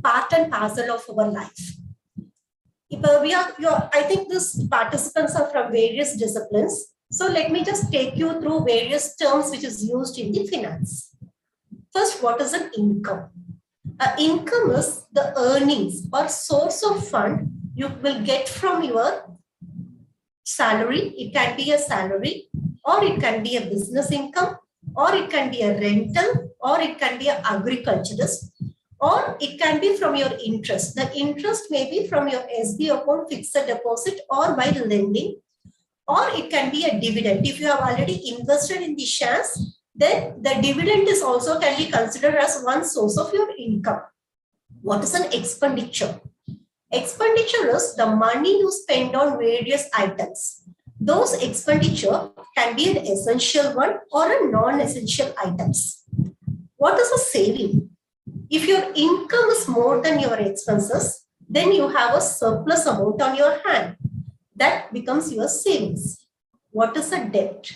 part and parcel of our life. I think these participants are from various disciplines. So let me just take you through various terms which is used in the finance. First, what is an income? Income is the earnings or source of fund you will get from your salary. It can be a salary, or it can be a business income, or it can be a rental, or it can be an agriculturist, or it can be from your interest. The interest may be from your SB account, fixed deposit, or by lending, or it can be a dividend. If you have already invested in the shares, then the dividend is also can be considered as one source of your income. What is an expenditure? Expenditure is the money you spend on various items. Those expenditure can be an essential one or a non-essential items. What is a saving? If your income is more than your expenses, then you have a surplus amount on your hand. That becomes your savings. What is a debt?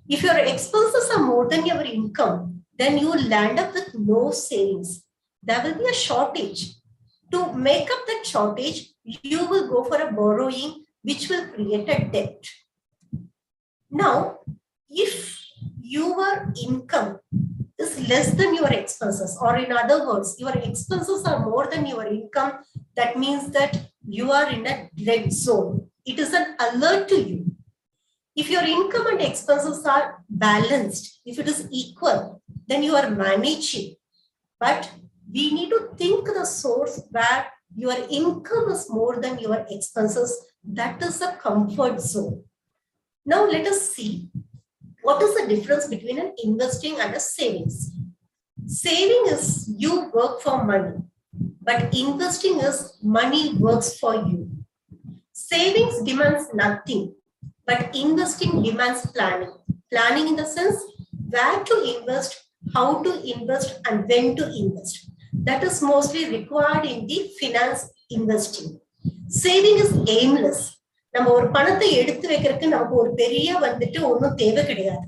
If your expenses are more than your income, then you will land up with no savings. There will be a shortage. To make up that shortage, you will go for a borrowing, which will create a debt. Now, if your income is less than your expenses, or in other words, your expenses are more than your income, that means that you are in a red zone. It is an alert to you. If your income and expenses are balanced, if it is equal, then you are managing. But we need to think the source where your income is more than your expenses. That is a comfort zone. Now let us see what is the difference between an investing and a savings. Saving is you work for money, but investing is money works for you. Savings demands nothing, but investing demands planning. Planning in the sense where to invest, how to invest, and when to invest. That is mostly required in the finance investing. Saving is aimless. நம்ம ஒரு பணத்தை எடுத்து வைக்கிறதுக்கு நமக்கு ஒரு பெரிய வந்துட்டு ஒன்றும் தேவை கிடையாது.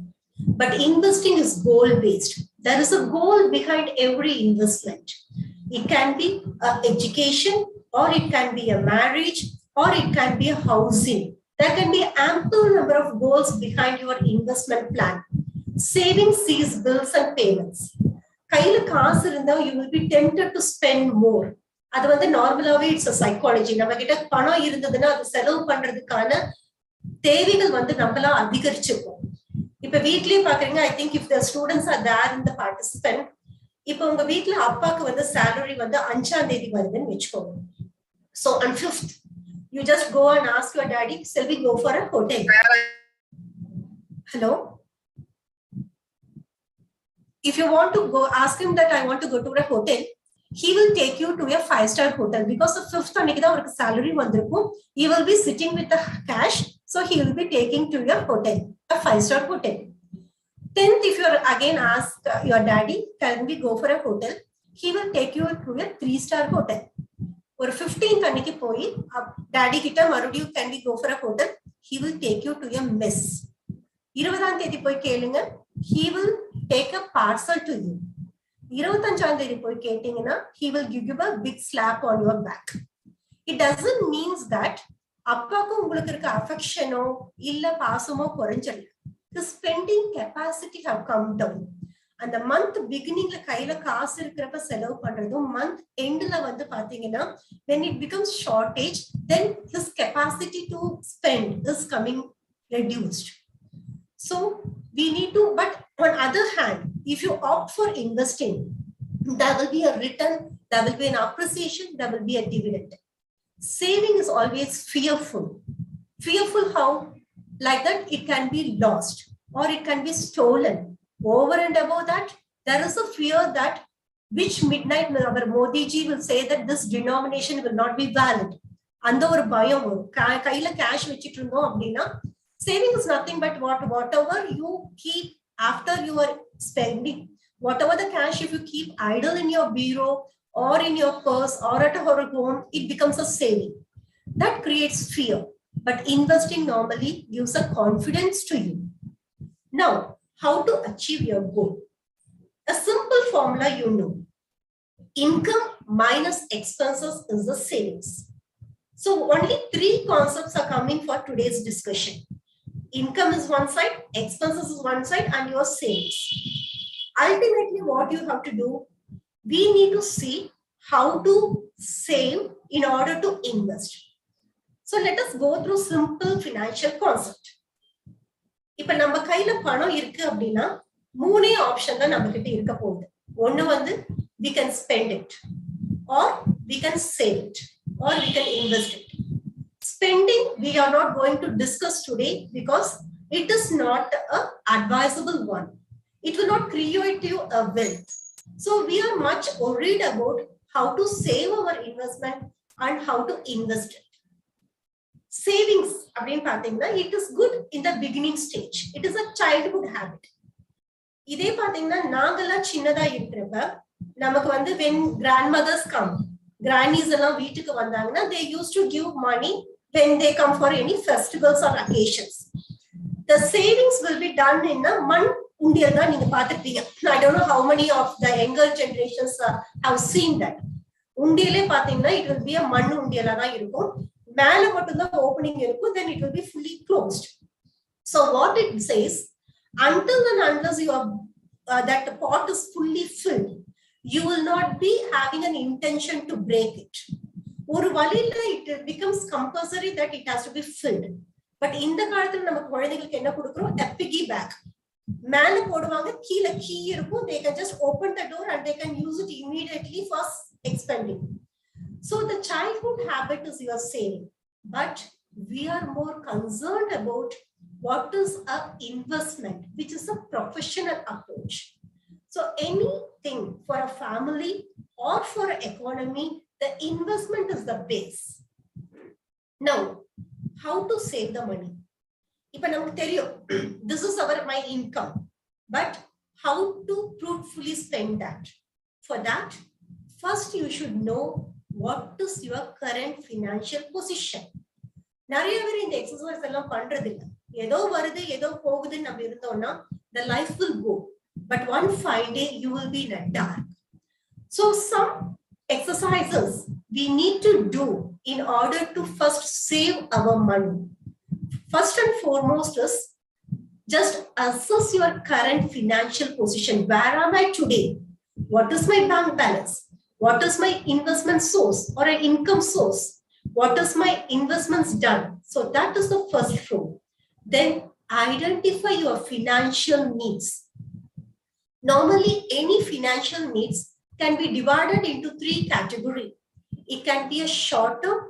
But investing is goal based. There is a goal behind every investment. It can be education, or it can be a marriage, or it can be a housing. There can be ample number of goals behind your investment plan. Savings sees bills and payments. கையில காசு இருந்தா you will be tempted to spend more. அது வந்து நார்மலாவே it's a psychology. நம்ம கிட்ட பணம் இருந்ததுன்னா அது செலவு பண்றதுக்கான தேவைகள் வந்து நம்மளா அதிகரிச்சுக்கும். இப்ப வீட்லயே பாக்குறீங்க, I think if the students are there in the participant, இப்ப உங்க வீட்ல அப்பாக்கு வந்து salary வந்து 5ஆம் தேதி வருதுன்னு வெச்சுக்கோங்க. So on 5th, you just go and ask your daddy, shall we go for a hotel? Hello? If you want to go, ask him that I want to go to a hotel, he will take you to a 5-star hotel because the 5th அன்னைக்கு தான் அவருக்கு salary வந்திருக்கும். He will be sitting with the cash, so he will be taking to your hotel, a 5-star hotel. 10th, if you again ask your daddy, can we go for a hotel? He will take you to a 3-star hotel. ஒரு 15th அன்னைக்கு போய் daddy கிட்ட மறுபடியும் can we go for a hotel? He will take you to a mess. 20ஆம் தேதி போய் கேளுங்க, he will take a parcel to you. 25ஆம் தேதி போய் கேட்டீங்கன்னா he will give you a big slap on your back. It doesn't means that அப்பாக்கு உங்களுக்கு இருக்க affectionோ இல்ல பாசமோ குறைஞ்சிடல. The spending capacity have come down. அந்த month beginningல கையில காசு இருக்கிறப்ப செலவு பண்றதும் month endல வந்து பாத்தீங்கன்னா when it becomes shortage, then his capacity to spend is coming reduced. So we need to, but on other hand, if you opt for investing, there will be a return, there will be an appreciation, there will be a dividend. Saving is always fearful. Fearful how? Like that it can be lost or it can be stolen. Over and above that, there is a fear that which midnight our Modi ji will say that this denomination will not be valid. அந்த ஒரு பயம் கையில cash வச்சிட்டு இருந்தோம் அப்படின்னா saving is nothing but whatever you keep after you are spending, whatever the cash if you keep idle in your bureau or in your purse or at a home, it becomes a saving. That creates fear. But investing normally gives a confidence to you. Now, how to achieve your goal? A simple formula you know. Income minus expenses is the savings. So only three concepts are coming for today's discussion. Income is one side, expenses is one side, and your savings. Ultimately, what you have to do, we need to see how to save in order to invest. So let us go through simple financial concept. இப்ப நம்ம கையில பணம் இருக்கு அப்படின்னா மூணே option தான் நம்ம கிட்ட இருக்க போகுது. ஒண்ணு வந்து we can spend it, or we can save it, or we can invest it. Spending we are not going to discuss today because it is not a advisable one. It will not create you a wealth. So we are much worried about how to save our investment and how to invest it. Savings, it is good in the beginning stage. It is a childhood habit. இதே பாத்தீங்கன்னா நாங்கெல்லாம் சின்னதா இருக்கிறப்ப நமக்கு வந்து when grandmothers come, grannies எல்லாம் வீட்டுக்கு வந்தாங்கன்னா they used to give money when they come for any festivals or occasions. The savings will be done in a month. உண்டியல் தான் நீங்க பாத்துட்டீங்க. I don't know how many of the younger generations have seen that. உண்டியலே பாத்தீங்கன்னா it will be a மண் உண்டியலா தான் இருக்கும். மேல மட்டும் தான் ஓபனிங் இருக்கும், then it will be fully closed. So what it says, until and unless you are that the pot is fully filled, you will not be having an intention to break it. ஒரு வழியில it becomes compulsory that it has to be filled. But இந்த காலத்துல நம்ம குழந்தைகளுக்கு என்ன கொடுக்கிறோம்? A piggy bank. மேல போடுவாங்க, கீழ key இருக்கும், they can just open the door and they can use it immediately for expending. So the childhood habit is your saving, but we are more concerned about what is a investment, which is a professional approach. So anything for a family or for an economy, the investment is the base. Now, how to save the money? This is my income, but how to fruitfully spend that? For that, first you should know what is your current financial position. நிறைய பேர் இந்த exercise எல்லாம் பண்றது இல்ல. ஏதோ வருது ஏதோ போகுதுன்னு நம்ம இருந்தோம்னா the life will go, but one fine day you will be in a dark. So some exercises we need to do in order to first save our money. First and foremost is just assess your current financial position. Where am I today? What is my bank balance? What is my investment source or an income source? What is my investments done? So that is the first rule. Then identify your financial needs. Normally, any financial needs can be divided into three categories. It can be a short term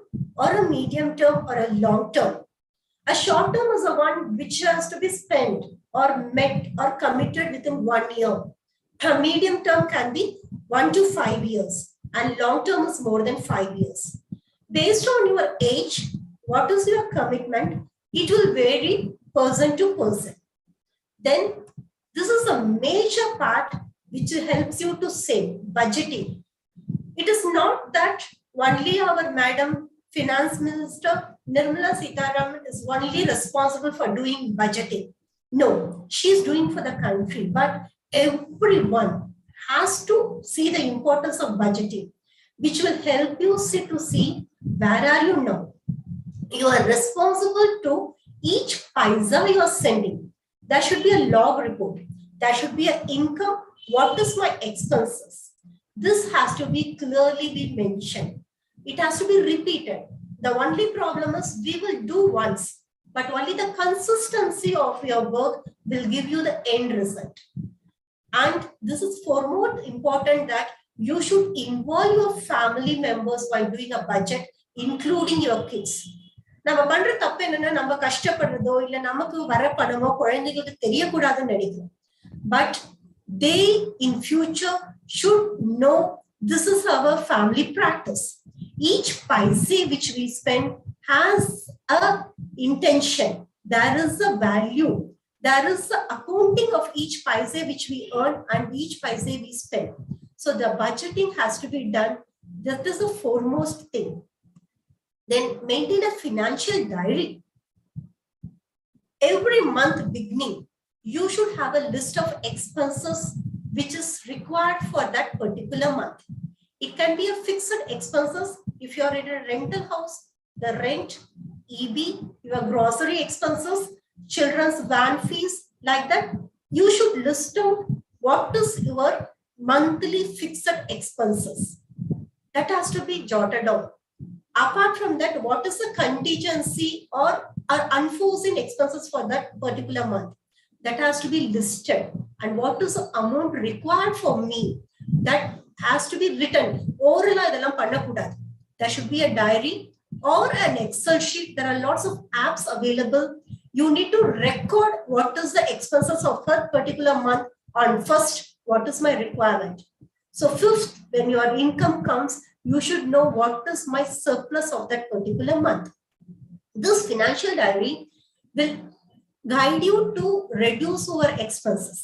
or a medium term or a long term. A short term is the one which has to be spent or met or committed within 1 year. A medium term can be 1 to 5 years, and long term is more than 5 years. Based on your age, what is your commitment? It will vary person to person. Then this is a major part which helps you to save, budgeting. It is not that only our Madam Finance Minister Nirmala Sitharaman is only responsible for doing budgeting. No, she is doing for the country, but everyone has to see the importance of budgeting, which will help you to see where are you now. You are responsible to each paisa you are sending. There should be a log report. There should be an income. What is my expenses? This has to be clearly be mentioned. It has to be repeated. The only problem is we will do once, but only the consistency of your work will give you the end result. And this is for more important that you should involve your family members while doing a budget, including your kids. நம்ம பண்ற தப்பு என்னன்னா நம்ம கஷ்டப்படுறதோ இல்ல நமக்கு வர பணமோ குழந்தைகளுக்கு தெரியக்கூடாதுன்னு நினைக்கிறோம். But they in future should know this is our family practice. Each paise which we spend has a intention. There is a value. There is the accounting of each paise which we earn and each paise we spend. So the budgeting has to be done. That is the foremost thing. Then maintain a financial diary. Every month beginning, you should have a list of expenses which is required for that particular month. It can be a fixed expenses. If you are in a rental house, the rent, EB, your grocery expenses, children's van fees, like that. You should list out what is your monthly fixed expenses. That has to be jotted down. Apart from that, what is the contingency or unforeseen expenses for that particular month? That has to be listed. And what is the amount required for me? That has to be written. There should be a diary or an Excel sheet. There are lots of apps available. You need to record what is the expenses of a particular month. On first, what is my requirement? So fifth, when your income comes, you should know what is my surplus of that particular month. This financial diary will guide you to reduce your expenses.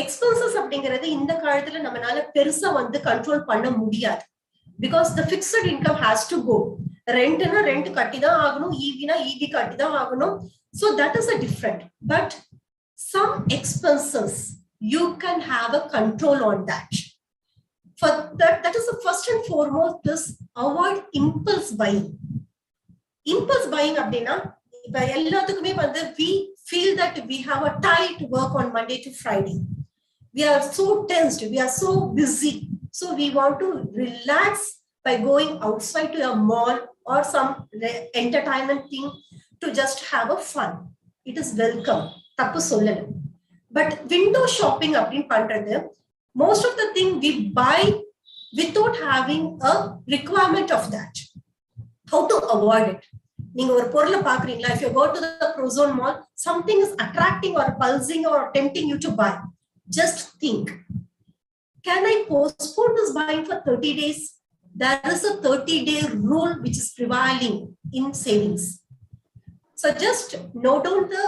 Expenses அப்படிங்கிறது இந்த காலத்துல நம்மனால பெருசா வந்து control பண்ண முடியாது. Because the fixed income has to go. Rent na rent கட்டி தான் ஆகணும், EB na EB கட்டி தான் ஆகணும். So that is a different. But some expenses, you can have a control on that. For that is the first and foremost is avoid impulse buying. Impulse buying அப்படின்னா இப்ப எல்லாத்துக்குமே வந்து we feel that we have a tight work on Monday to Friday. We are so tensed, we are so busy. So we want to relax by going outside to a mall or some entertainment thing to just have a fun. It is welcome. தப்பு சொல்லல. But window shopping அப்படின்னு பண்றது, most of the thing we buy without having a requirement of that. How to avoid it? நீங்க ஒரு பொருளை பாக்குறீங்களா? If you go to the Prozone mall, something is attracting or pulsing or tempting you to buy. Just think, can I postpone this buying for 30 days? There is a 30-day rule which is prevailing in savings. So just note down the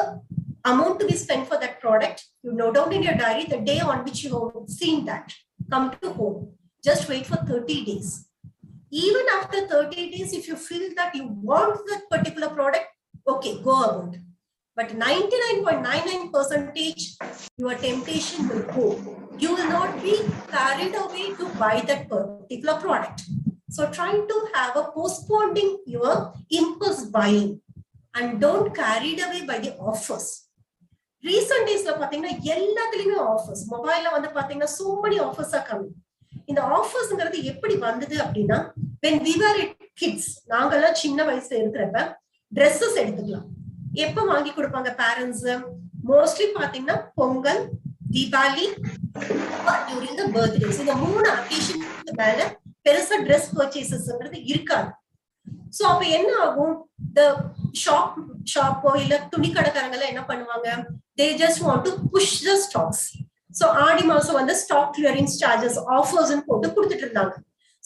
amount to be spent for that product. You note down in your diary the day on which you have seen that. Come to home. Just wait for 30 days. Even after 30 days, if you feel that you want that particular product, okay, go about it. But 99.99% your temptation will go. You will not be carried away to buy that particular product. So try to have a postponing your impulse buying and don't carry it away by the offers. Recent days la pathina ellathiliyume offers, mobile la vandu pathina so many offers are coming. In the offers ngiradhu eppadi vandhudu appadina, when we were kids, naangala chinna vayasula irukrappa dresses eduthikalam. எப்ப வாங்கி கொடுப்பாங்க parents? Mostly பாத்தீங்கன்னா Pongal, Deepavali, during the birthdays. இந்த மூணு occasionக்கு மேல பெருசா dress purchasesங்கிறது இருக்காது. So அப்ப என்ன ஆகும்? The shop இல்ல துணி கடைக்காரங்க என்ன பண்ணுவாங்க? They just want to push the stocks. So ஆடி மாசம் வந்து stock clearance charges, offers போட்டு கொடுத்துட்டு இருந்தாங்க.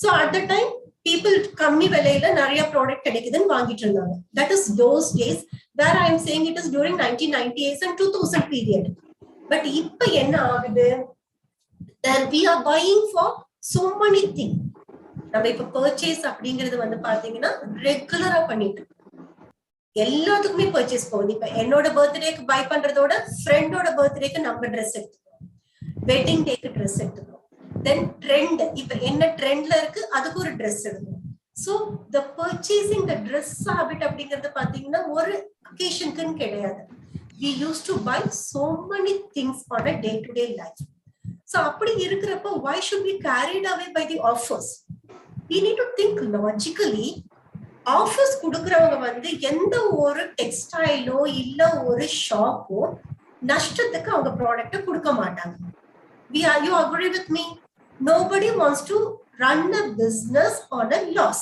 So at the time people கம்மி விலையில நிறைய ப்ராடக்ட் கிடைக்குதுன்னு வாங்கிட்டு இருந்தாங்க. That is those days. Where I am saying it is during 1998 and 2000 period. But இப்ப என்ன ஆகுது? Then we are buying for so many things. நம்ம இப்ப purchase அப்படிங்கிறது வந்து பாத்தீங்கன்னா ரெகுலரா பண்ணிட்டு எல்லாத்துக்குமே purchase போகுது. இப்ப என்னோட பர்த்டேக்கு பை பண்றதோட ஃப்ரெண்டோட பர்த்டேக்கு நம்ம ட்ரெஸ் எடுத்துக்கிறோம், வெட்டிங் டேக்கு ட்ரெஸ் எடுத்துக்கிறோம். தென் ட்ரெண்ட், இப்ப என்ன ட்ரெண்ட்ல இருக்கு அதுக்கு ஒரு ட்ரெஸ் எடுக்கணும். So the purchasing, the dress habit அப்படிங்கிறது பாத்தீங்கன்னா ஒரு occasion-க்குன்னு கிடையாது. We used to buy so many things on a day-to-day life. So அப்படி இருக்கிறப்ப why should we carried away by the offers? We need to think logically. Offers கொடுக்கறவங்க வந்து எந்த ஒரு டெக்ஸ்டைலோ இல்ல ஒரு ஷாப்போ நஷ்டத்துக்கு அவங்க ப்ராடக்ட்டை கொடுக்க மாட்டாங்க. You agree with me? Nobody wants to run a business on a loss.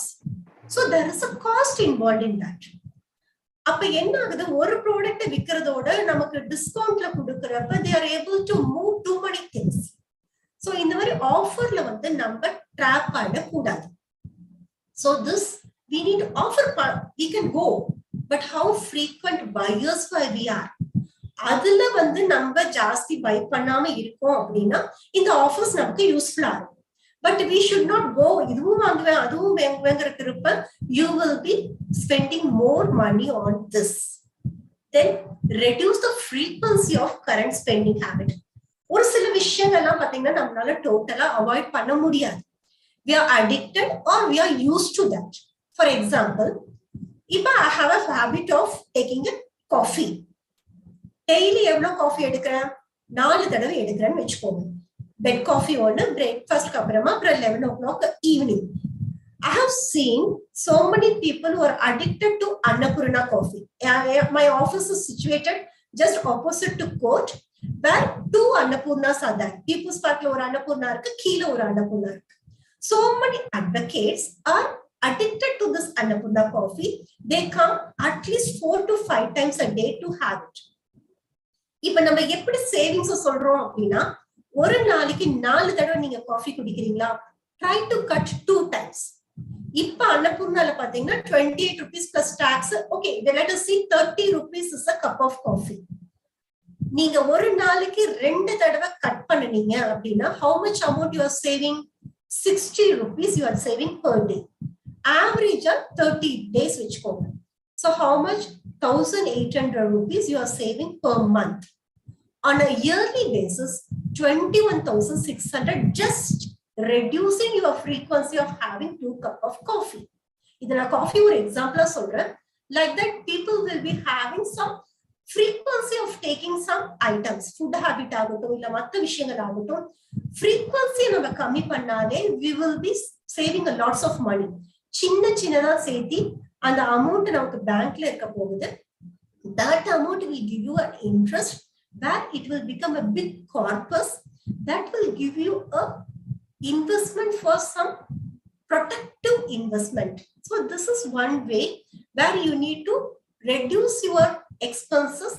So there is a cost involved in that. அப்ப என்ன ஆகுது? ஒரு ப்ராடக்ட் விக்கிறதோட நமக்கு டிஸ்கவுண்ட்ல கொடுக்கறப்ப they are able to move too many things. So இந்த மாதிரி ஆஃபர்ல வந்து நம்ம ட்ராப் ஆட கூடாது. So this we need to offer, we can go, but how frequent buyers we are, அதுல வந்து நம்ம ஜாஸ்தி பை பண்ணாம இருக்கோம் அப்படின்னா இந்த ஆஃபர்ஸ் நமக்கு யூஸ்ஃபுல்லா இருக்கும். But we should not go இதுவும் வாங்குவேன் அதுவும் வாங்குறதுக்கு you will be spending more money on this. Then reduce the frequency of current spending habit. ஒரு சில விஷயங்கள்லாம் பாத்தீங்கன்னா நம்மளால டோட்டலா அவாய்ட் பண்ண முடியாது. We are addicted or we are used to that. For example, if I have a habit of taking a coffee, daily எவ்வளவு coffee எடுக்கிறேன்? 4 தடவை எடுக்கிறேன்னு வெச்சுக்கோங்க. பெட் காஃபி ஒன்னு, பிரேக்ஃபாஸ்ட்க்கு அப்புறமா, அப்புறம் 11 o'clock evening. I have seen so many people who are addicted to Annapurna coffee. My office is situated just opposite to court, where 2 Annapurnas are there. People's Park la or Annapurna irukku, keela or Annapurna irukku. So many advocates are addicted to this Annapurna coffee. They come at least 4 to 5 times a day to have it. இப்ப நம்ம எப்படி savings சொல்றோம் அப்படின்னா, ஒரு நாளைக்கு 4 தடவை நீங்க coffee குடிக்கிறீங்களா? Try to cut 2 times. இப்ப அன்னபூர்ணால பாத்தீங்கன்னா 28 rupees plus tax. Okay, let us see 30 rupees is a cup of coffee. நீங்க ஒரு நாளைக்கு 2 தடவை கட் பண்ணீங்க அப்படின்னா how much amount you are saving? 60 rupees you are saving per day. Average 30 days வெச்சுக்கோங்க. So how much? 1,800 rupees you are saving per month. On a yearly basis, 21,600, just reducing your frequency of having 2 cups of coffee. Idana coffee or example solra, like that people will be having some frequency of taking some items, food habit agutom illa matta vishayangal agutom, frequency nama kammi pannale we will be saving a lots of money. Chinna da sethi and the amount namakku bank la irukka pogudhu, that amount will give you an interest where it will become a big corpus that will give you a investment for some protective investment. So this is one way where you need to reduce your expenses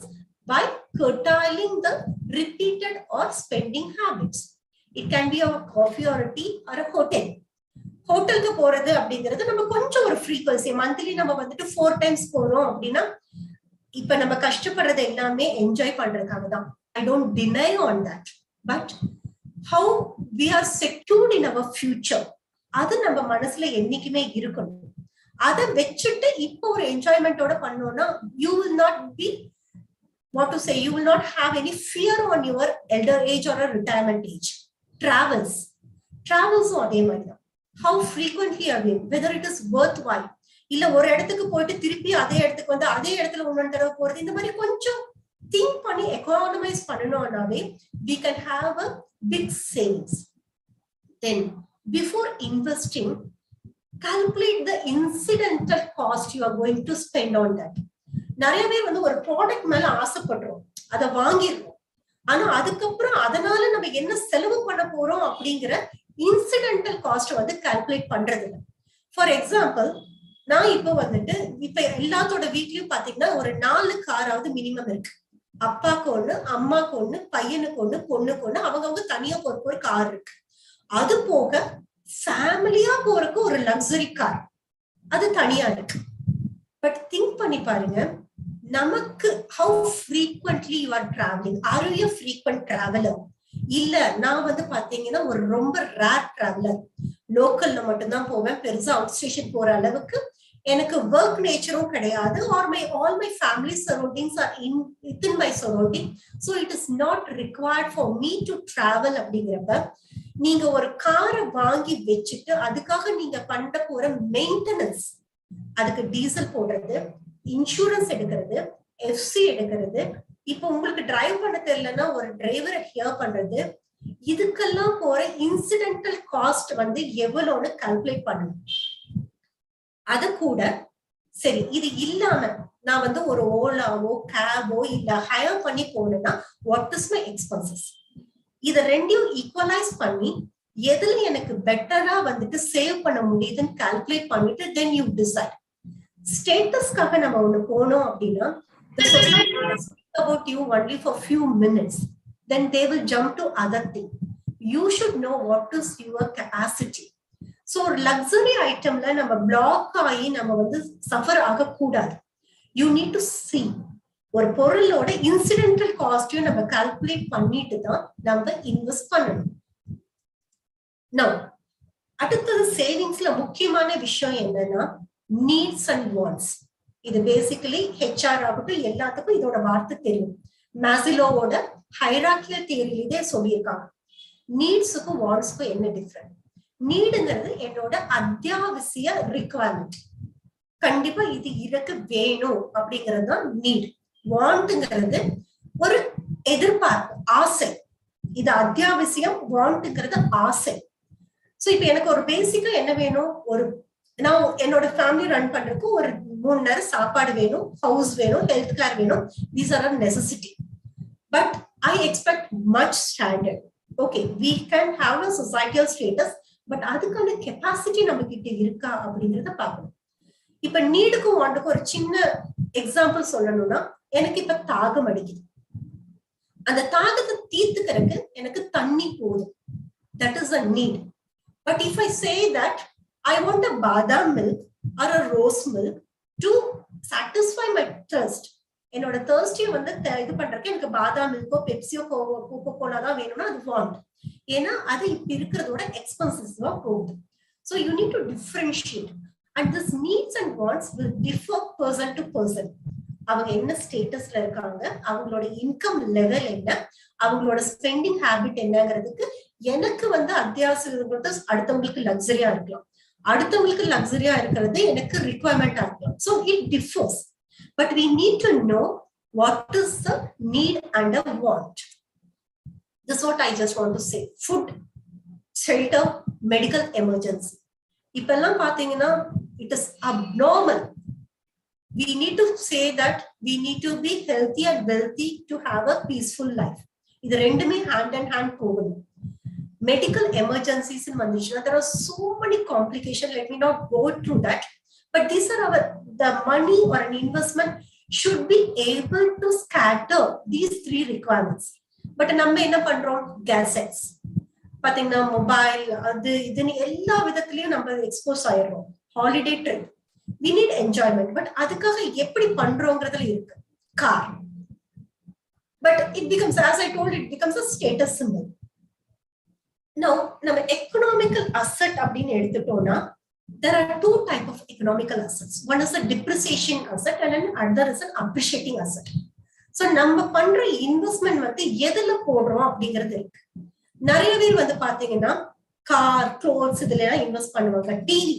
by curtailing the repeated or spending habits. It can be a coffee or a tea or a hotel. ஹோட்டலுக்கு போறது அப்படிங்கிறது நம்ம கொஞ்சம் ஒரு frequency, monthly நம்ம வந்துட்டு 4 times போறோம் அப்படின்னா, இப்ப நம்ம கஷ்டப்படுறது எல்லாமே என்ஜாய் பண்றதுக்காக தான். I don't deny on that, but how we are secured in our future, அது நம்ம மனசுல என்னைக்குமே இருக்கணும். அதை வச்சுட்டு இப்போ ஒரு என்ஜாய்மெண்டோட பண்ணோம்னா you will not be, what to say, you will not have any fear on your elder age or a retirement age. Travels அதே மாதிரி தான். How frequently are we, whether it is worthwhile, இல்ல ஒரு இடத்துக்கு போயிட்டு திருப்பி அதே இடத்துக்கு வந்து அதே இடத்துல இன்னொரு தடவை போறது, இந்த மாதிரி கொஞ்சம் திங்க் பண்ணி எக்கானமைஸ் பண்ணணும்னாவே we can have a big savings. Then before investing, calculate the incidental cost you are going to spend on that. நிறைய பேர் வந்து ஒரு ப்ராடக்ட் மேல ஆசைப்படுறோம், அதை வாங்கிடுறோம், ஆனா அதுக்கப்புறம் அதனால நம்ம என்ன செலவு பண்ண போறோம் அப்படிங்கிற இன்சிடென்டல் காஸ்ட் வந்து கால்குலேட் பண்றது இல்லை. ஃபார் எக்ஸாம்பிள், நான் இப்போ வந்துட்டு இப்ப எல்லாத்தோட வீட்லயும் பாத்தீங்கன்னா ஒரு 4 காராவது மினிமம் இருக்கு. அப்பாக்கு ஒண்ணு, அம்மாக்கு ஒண்ணு, பையனுக்கு ஒண்ணு, பொண்ணுக்கு ஒண்ணு, அவங்க தனியா ஒரு கார் இருக்கு. அது போக ஃபேமிலியா போறதுக்கு ஒரு லக்ஸரி கார் அது தனியா இருக்கு. பட் திங்க் பண்ணி பாருங்க, நமக்கு how frequently you are traveling? Are you a frequent traveler? இல்ல, நான் வந்து பாத்தீங்கன்னா ஒரு ரொம்ப ரேர் டிராவலர், லோக்கல்ல மட்டும்தான் போவேன், பெருசா அவுட் ஸ்டேஷன் போற அளவுக்கு எனக்கு ஒர்க் நேச்சரும் கிடையாது, R all my family surroundings are within my surrounding, so it is not required for me to travel. அப்படிங்கிறப்ப நீங்க ஒரு காரை வாங்கி வச்சுட்டு அதுக்காக நீங்க பண்ண போற மெயின்டெனன்ஸ், அதுக்கு டீசல் போடுறது, இன்சூரன்ஸ் எடுக்கிறது, எஃப்சி எடுக்கிறது, இப்ப உங்களுக்கு டிரைவ் பண்ண தெரியலன்னா ஒரு டிரைவரை ஹியர் பண்றது, இதுக்கெல்லாம் போற இன்சிடென்டல் காஸ்ட் வந்து எவ்வளவுன்னு கால்குலேட் பண்ணணும். அது கூட சரி, இது இல்லாம நான் வந்து ஒரு ஓலாவோ கேபோ இல்ல ஹயர் பண்ணி போனேன்னா வாட் இஸ் மை எக்ஸ்பென்சஸ், இத ரெண்டையும் ஈக்குவலைஸ் பண்ணி எதுல எனக்கு பெட்டரா வந்துட்டு சேவ் பண்ண முடியுதுன்னு கால்குலேட் பண்ணிட்டு தென் யூ டிசைட். ஸ்டேட்டஸ்க்காக நம்ம ஒண்ணு போனோம் அப்படின்னா the society will speak about you only for few minutes, then they will jump to other thing. You should know what is your capacity. So luxury item la நம்ம black ஆகி நம்ம வந்து suffer ஆக கூடாது. You need to see ஒரு பொருளோட incidental காஸ்டையும் நம்ம calculate பண்ணிட்டு தான் நம்ம இன்வெஸ்ட் பண்ணணும். Now அடுத்தது சேவிங்ஸ்ல முக்கியமான விஷயம் என்னன்னா நீட்ஸ் அண்ட் வாண்ட்ஸ். இது பேசிக்கலி ஹெச்ஆர் ஆகட்டும் எல்லாத்துக்கும் இதோட வார்த்தை தெரியும். மேசிலோவோட ஹைரார்கியல் தியரியிலே சொல்லியிருக்காங்க. நீட்ஸுக்கும் வாண்ட்ஸுக்கும் என்ன டிஃபரெண்ட்? நீடுங்கிறது என்னோட அத்தியாவசிய ரிக்வயர்மெண்ட். கண்டிப்பா இது எனக்கு வேணும் அப்படிங்கிறது தான் நீட். வாண்ட்ங்கிறது ஒரு எதிர்பார்ப்பு, ஆசை. இது அத்தியாவசியம், வாண்ட்ங்கிறது ஆசை. சோ இப்ப எனக்கு ஒரு பேசிக்கா என்ன வேணும், ஒரு நான் என்னோட ஃபேமிலி ரன் பண்றதுக்கு ஒரு 3 நேரம் சாப்பாடு வேணும், ஹவுஸ் வேணும், ஹெல்த் கேர் வேணும். These are necessity. But I expect much standard. Okay, we can have a societal status, but அதுக்கான கெப்பாசிட்டி நம்ம கிட்ட இருக்கா அப்படிங்கறத பார்க்கணும். இப்ப நீடுக்கும் வாண்டுக்கும் ஒரு சின்ன எக்ஸாம்பிள் சொல்லணும்னா, எனக்கு இப்ப தாகம் அடிக்குது. அந்த தாகத்தை தீர்த்துக்கிறதுக்கு எனக்கு தண்ணி போதும். That is a need. But if I say that I want a badam milk or a rose milk to satisfy my thirst, என்னோட thirsty வந்து இது பண்றதுக்கு எனக்கு பாதாம் மில்கோ பெப்சியோ கோகோ கோலா தான் வேணும்னா அது வாண்ட். ஏன்னா அது இப்ப இருக்கிறதோட எக்ஸ்பென்சிவா போகுது. So you need to differentiate. And this needs and wants will differ person to person. அவங்க என்ன ஸ்டேட்டஸ்ல இருக்காங்க, அவங்களோட இன்கம் லெவல் என்ன, அவங்களோட ஸ்பெண்டிங் ஹேபிட் என்னங்கிறதுக்கு எனக்கு வந்து அத்தியாவசியம் அடுத்தவங்களுக்கு லக்ஸரியா இருக்கலாம், அடுத்தவங்களுக்கு லக்ஸரியா இருக்கிறது எனக்கு ரிக்வயர்மெண்டா இருக்கலாம். So it differs. But we need to know what is the need and a want. This is what I just want to say. Food, shelter, medical emergency. இப்பெல்லாம் பாத்தீங்கன்னா it is abnormal. We need to say that we need to be healthy and wealthy to have a peaceful life. இது ரெண்டுமே hand in hand போகுது. Medical emergencies in வந்துச்சுன்னா there are so many complications. Let me not go through that. But these are the money or an investment should be able to scatter these 3 requirements. But நம்ம என்ன பண்றோம், gadgets பாத்தீங்கன்னா mobile அது இதுன்னு எல்லா விதத்திலயும் நம்ம எக்ஸ்போஸ் ஆயிடுறோம். Holiday trip, we need enjoyment, but அதுக்காக எப்படி பண்றோங்கிறதுல இருக்கு. Car, but it becomes, as I told, it becomes a status symbol. Now நம்ம economical asset அப்படின்னு எடுத்துட்டோம்னா there are 2 type of economical assets. One is a depreciation asset and another is an appreciating asset. So நம்ம பண்ற investment வந்து எதுல போடுறோம் அப்படிங்கிறது இருக்கு. நிறைய பேர் வந்து பாத்தீங்கன்னா கார், க்ளோத்ஸ் இதுல எல்லாம் இன்வெஸ்ட் பண்ணுவாங்க. TV,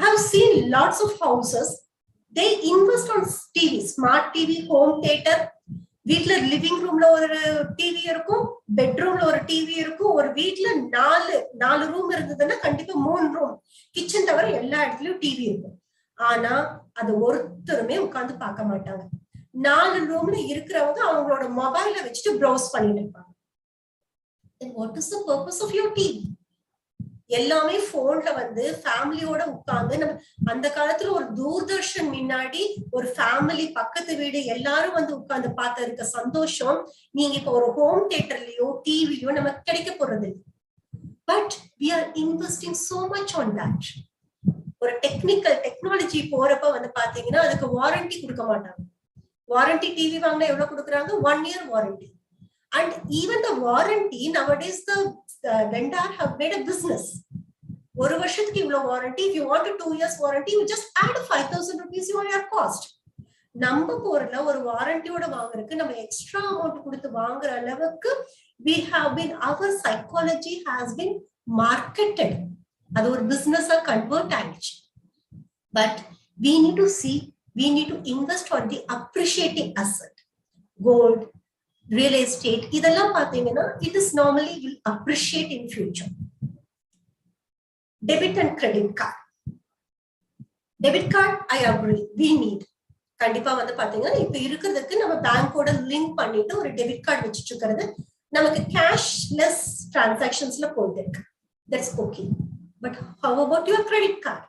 I have seen lots of houses, they invest on TV, smart TV, home theater. வீட்ல லிவிங் ரூம்ல ஒரு டிவி இருக்கும், பெட்ரூம்ல ஒரு டிவி இருக்கும். ஒரு வீட்ல 4 ரூம் இருந்ததுன்னா கண்டிப்பா 3 ரூம், கிச்சன் தவிர எல்லா இடத்துலயும் டிவி இருக்கும். ஆனா அது ஒருத்தருமே உட்கார்ந்து பார்க்க மாட்டாங்க. 4 ரூம்ல இருக்கிறவங்க அவங்களோட மொபைல வச்சுட்டு ப்ரௌஸ் பண்ணிட்டு இருப்பாங்க. Then what is the purpose of your TV? எல்லாமே போன்ல வந்து ஃபேமிலியோட உட்கார்ந்து நம்ம அந்த காலத்துல ஒரு தூர்தர்ஷன் முன்னாடி ஒரு ஃபேமிலி பக்கத்து வீடு எல்லாரும் வந்து உட்கார்ந்து பார்த்து இருக்க சந்தோஷம் நீங்க இப்ப ஒரு ஹோம் தியேட்டர்லயோ டிவிலயோ நமக்கு கிடைக்க போறது. But we are investing so much on that. ஒரு டெக்னாலஜி போறப்ப வந்து பாத்தீங்கன்னா அதுக்கு வாரண்டி கொடுக்க மாட்டாங்க. வாரண்டி டிவி வாங்கினா எவ்வளவு கொடுக்குறாங்க? 1 year warranty. And even the warranty nowadays the vendor have made a business. ஒரு வருஷத்துக்கு இவ்வளவு warranty. If you want a 2 years warranty, you just add 5,000 rupees on your cost. நம்ம போறல ஒரு வாரண்டியோட வாங்குறதுக்கு நம்ம எக்ஸ்ட்ரா அமௌண்ட் கொடுத்து வாங்குற அளவுக்கு we have been, our psychology has been marketed. அது ஒரு பிசினஸா கன்வெர்ட் ஆயிடுச்சு. But we need to see, we need to invest on the appreciating asset. Gold, real estate, இதெல்லாம் பாத்தீங்கன்னா it is normally will appreciate in future. Debit and credit card. Debit card, I agree, we need. கண்டிப்பா வந்து பாத்தீங்கன்னா இப்ப இருக்கிறதுக்கு நம்ம பேங்கோட link பண்ணிட்டு ஒரு டெபிட் கார்டு வச்சுட்டு இருக்கிறது நமக்கு கேஷ்லெஸ் டிரான்சாக்ஷன்ஸ்ல போயிட்டு இருக்கு. That's okay. But how about your credit card?